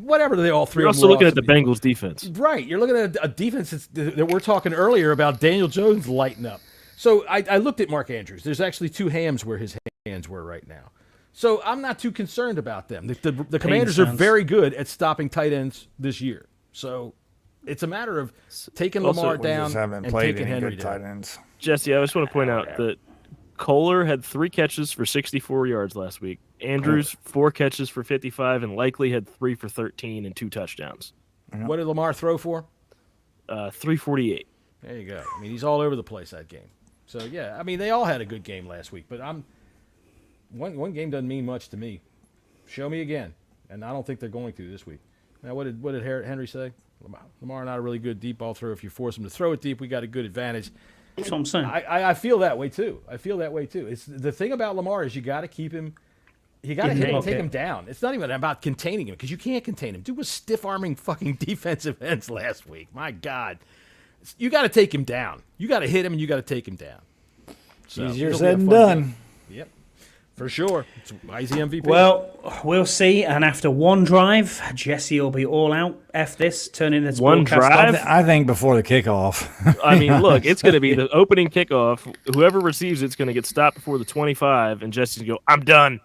Whatever they all 3 You're of them also were looking awesome. at the Bengals defense. Right. You're looking at a defense that we're talking earlier about Daniel Jones lighting up. So I looked at Mark Andrews. There's actually 2 hams where his hands were right now. So I'm not too concerned about them. The Commanders are very good at stopping tight ends this year. So it's a matter of taking Lamar down and taking Henry down. Jesse, I just want to point out that Kohler had 3 catches for 64 yards last week. Andrews, 4 catches for 55, and Likely had 3 for 13 and 2 touchdowns. What did Lamar throw for? 348. There you go. I mean, he's all over the place that game. So, yeah, I mean, they all had a good game last week, but one game doesn't mean much to me. Show me again, and I don't think they're going to this week. Now, what did Henry say? Lamar not a really good deep ball thrower. If you force him to throw it deep, we got a good advantage. That's what I'm saying. I feel that way too. It's the thing about Lamar is you got to keep him. You got to hit him, take him down. It's not even about containing him because you can't contain him. Dude was stiff arming fucking defensive ends last week. My God, you got to take him down. You got to hit him and you got to take him down. So, easier said than done. Game. Yep, for sure. It's why is he MVP? Well, we'll see. And after one drive, Jesse will be all out. F this, turning this One broadcast drive? off. I think before the kickoff. I mean, look, it's going to be the opening kickoff. Whoever receives it's going to get stopped before the 25, and Jesse's going to go, I'm done.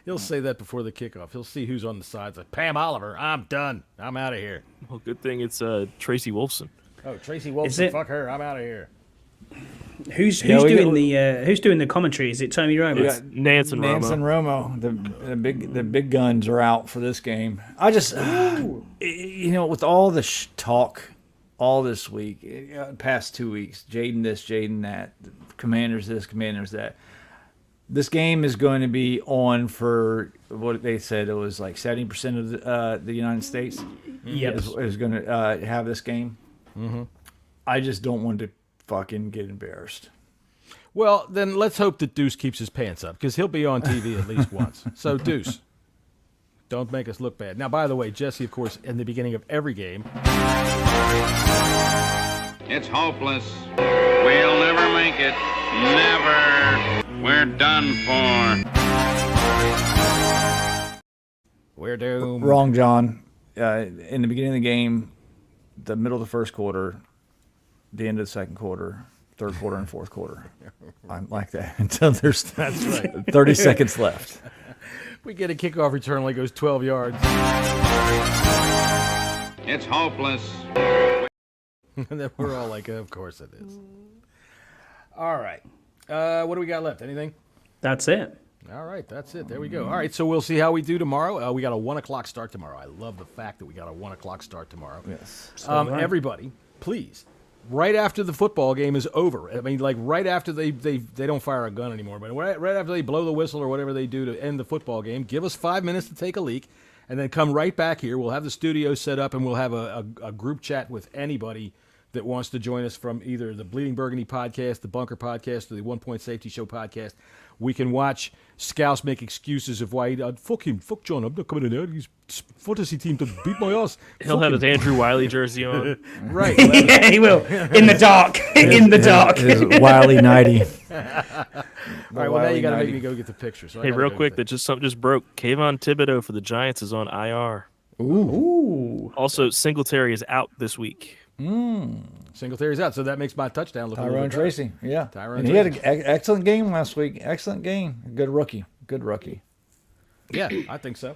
He'll say that before the kickoff. He'll see who's on the sides. Like, Pam Oliver, I'm done. I'm out of here. Well, good thing it's Tracy Wolfson. Oh, Tracy Is Wilson, it? fuck her. I'm out of here. Who's Yeah, we doing got- who's doing the commentary? Is it Tony Romo? It's Nance and Nance Romo. and Romo, the big guns are out for this game. I just, with all the talk all this week, past 2 weeks, Jaden this, Jaden that, Commanders this, Commanders that. This game is going to be on for what they said it was like 70% of the United States. Yep. is going to have this game. Mm-hmm. I just don't want to fucking get embarrassed. Well, then let's hope that Deuce keeps his pants up because he'll be on TV at least once. So, Deuce, don't make us look bad. Now, by the way, Jesse, of course, in the beginning of every game. It's hopeless. We'll never make it. Never. We're done for. We're doomed. Wrong, John. In the beginning of the game, the middle of the first quarter, the end of the second quarter, third quarter, and fourth quarter. I'm like that until there's 30 seconds left. We get a kickoff return like it goes 12 yards. It's hopeless. And then we're all like, of course it is. All right. What do we got left? Anything? That's it. All right, that's it. There we go. All right, so we'll see how we do tomorrow. We got a 1 o'clock start tomorrow. I love the fact that we got a 1 o'clock start tomorrow. Yes. Everybody, please, right after the football game is over, I mean, like right after they don't fire a gun anymore, but right after they blow the whistle or whatever they do to end the football game, give us 5 minutes to take a leak, and then come right back here. We'll have the studio set up, and we'll have a group chat with anybody that wants to join us from either the Bleeding Burgundy podcast, the Bunker podcast, or the 1 Point Safety Show podcast. We can watch Scouse make excuses of why fuck him, fuck John, I'm not coming in there. His fantasy team doesn't beat my ass. He'll have his Andrew Wiley jersey on. Right. Yeah, he will. In the dark. In the dark. Is Wiley 90. All right, well, now you got to make me go get the picture. So I Hey, gotta real go quick, get something just broke. Kayvon Thibodeau for the Giants is on IR. Ooh. Also, Singletary is out this week. Singletary's out, so that makes my touchdown look a little Tyrone bit better. Tracy. Yeah. Tyrone And he had Tracy. an excellent game last week. Excellent game. Good rookie. Yeah, I think so.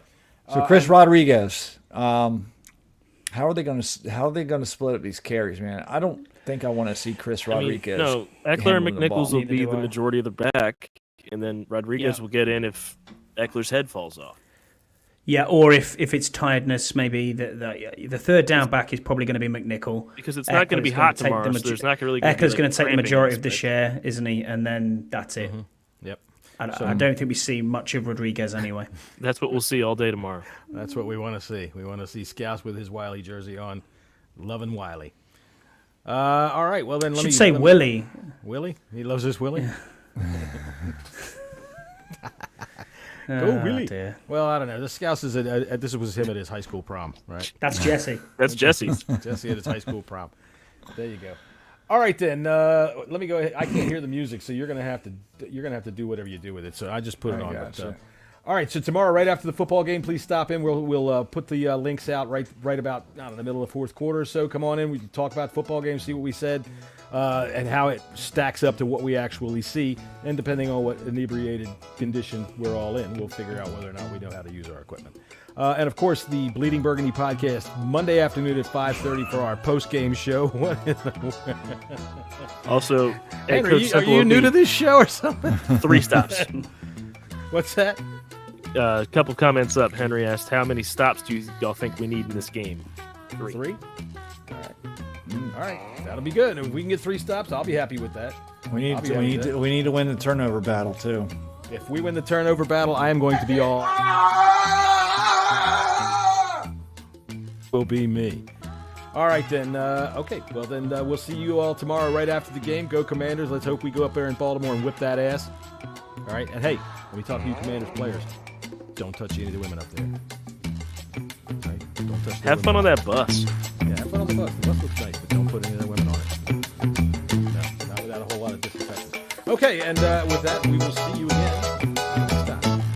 So Chris Rodriguez, how are they going to split up these carries, man? I don't think I want to see Chris Rodriguez. No, Eckler and handling the ball. McNichols will Neither be do the I. majority of the back, and then Rodriguez will get in if Eckler's head falls off. Yeah, or if it's tiredness, maybe the third down back is probably going to be McNichol. Because it's not going to be Eckler's hot take the tomorrow, so there's not really going to be Eckler's going to take the cramping majority of the aspect. share, isn't he? And then that's it. Yep. I don't think we see much of Rodriguez anyway. That's what we'll see all day tomorrow. That's what we want to see. We want to see Scouse with his Wiley jersey on, loving Wiley. All right, well then let Should me say let me- Willie. Willie? He loves this Willie? Go Oh, Willie. dear. Well, I don't know. The Scouse is this was him at his high school prom, right? That's Jesse. That's Jesse's. Jesse at his high school prom. There you go. All right then. Let me go ahead. I can't hear the music, so you're gonna have to do whatever you do with it. So I just put it on. But, gotcha. all right. So tomorrow, right after the football game, please stop in. We'll put the links out right about in the middle of the fourth quarter or so. Come on in. We can talk about football game, see what we said, and how it stacks up to what we actually see. And depending on what inebriated condition we're all in, we'll figure out whether or not we know how to use our equipment. And of course, the Bleeding Burgundy podcast Monday afternoon at 5:30 for our post-game show. What is Also, Henry, Coach are Simple you will new be to this show or something? 3 stops. What's that? A couple comments up. Henry asked, "How many stops do y'all think we need in this game?" 3. 3? All right. That'll be good. If we can get 3 stops, I'll be happy with that. We need I'll be to, happy we need with to, we need to win the turnover battle too. If we win the turnover battle, I am going to be all... will be me. All right, then. Okay, well, then we'll see you all tomorrow right after the game. Go Commanders. Let's hope we go up there in Baltimore and whip that ass. All right, and hey, when we talk to you Commanders players, don't touch any of the women up there. All right? Don't touch the Have fun on women. that bus. Yeah, have fun on the bus. The bus looks nice, but don't put any of the women on it. No, not without a whole lot of disinfectant. Okay, and with that, we will see you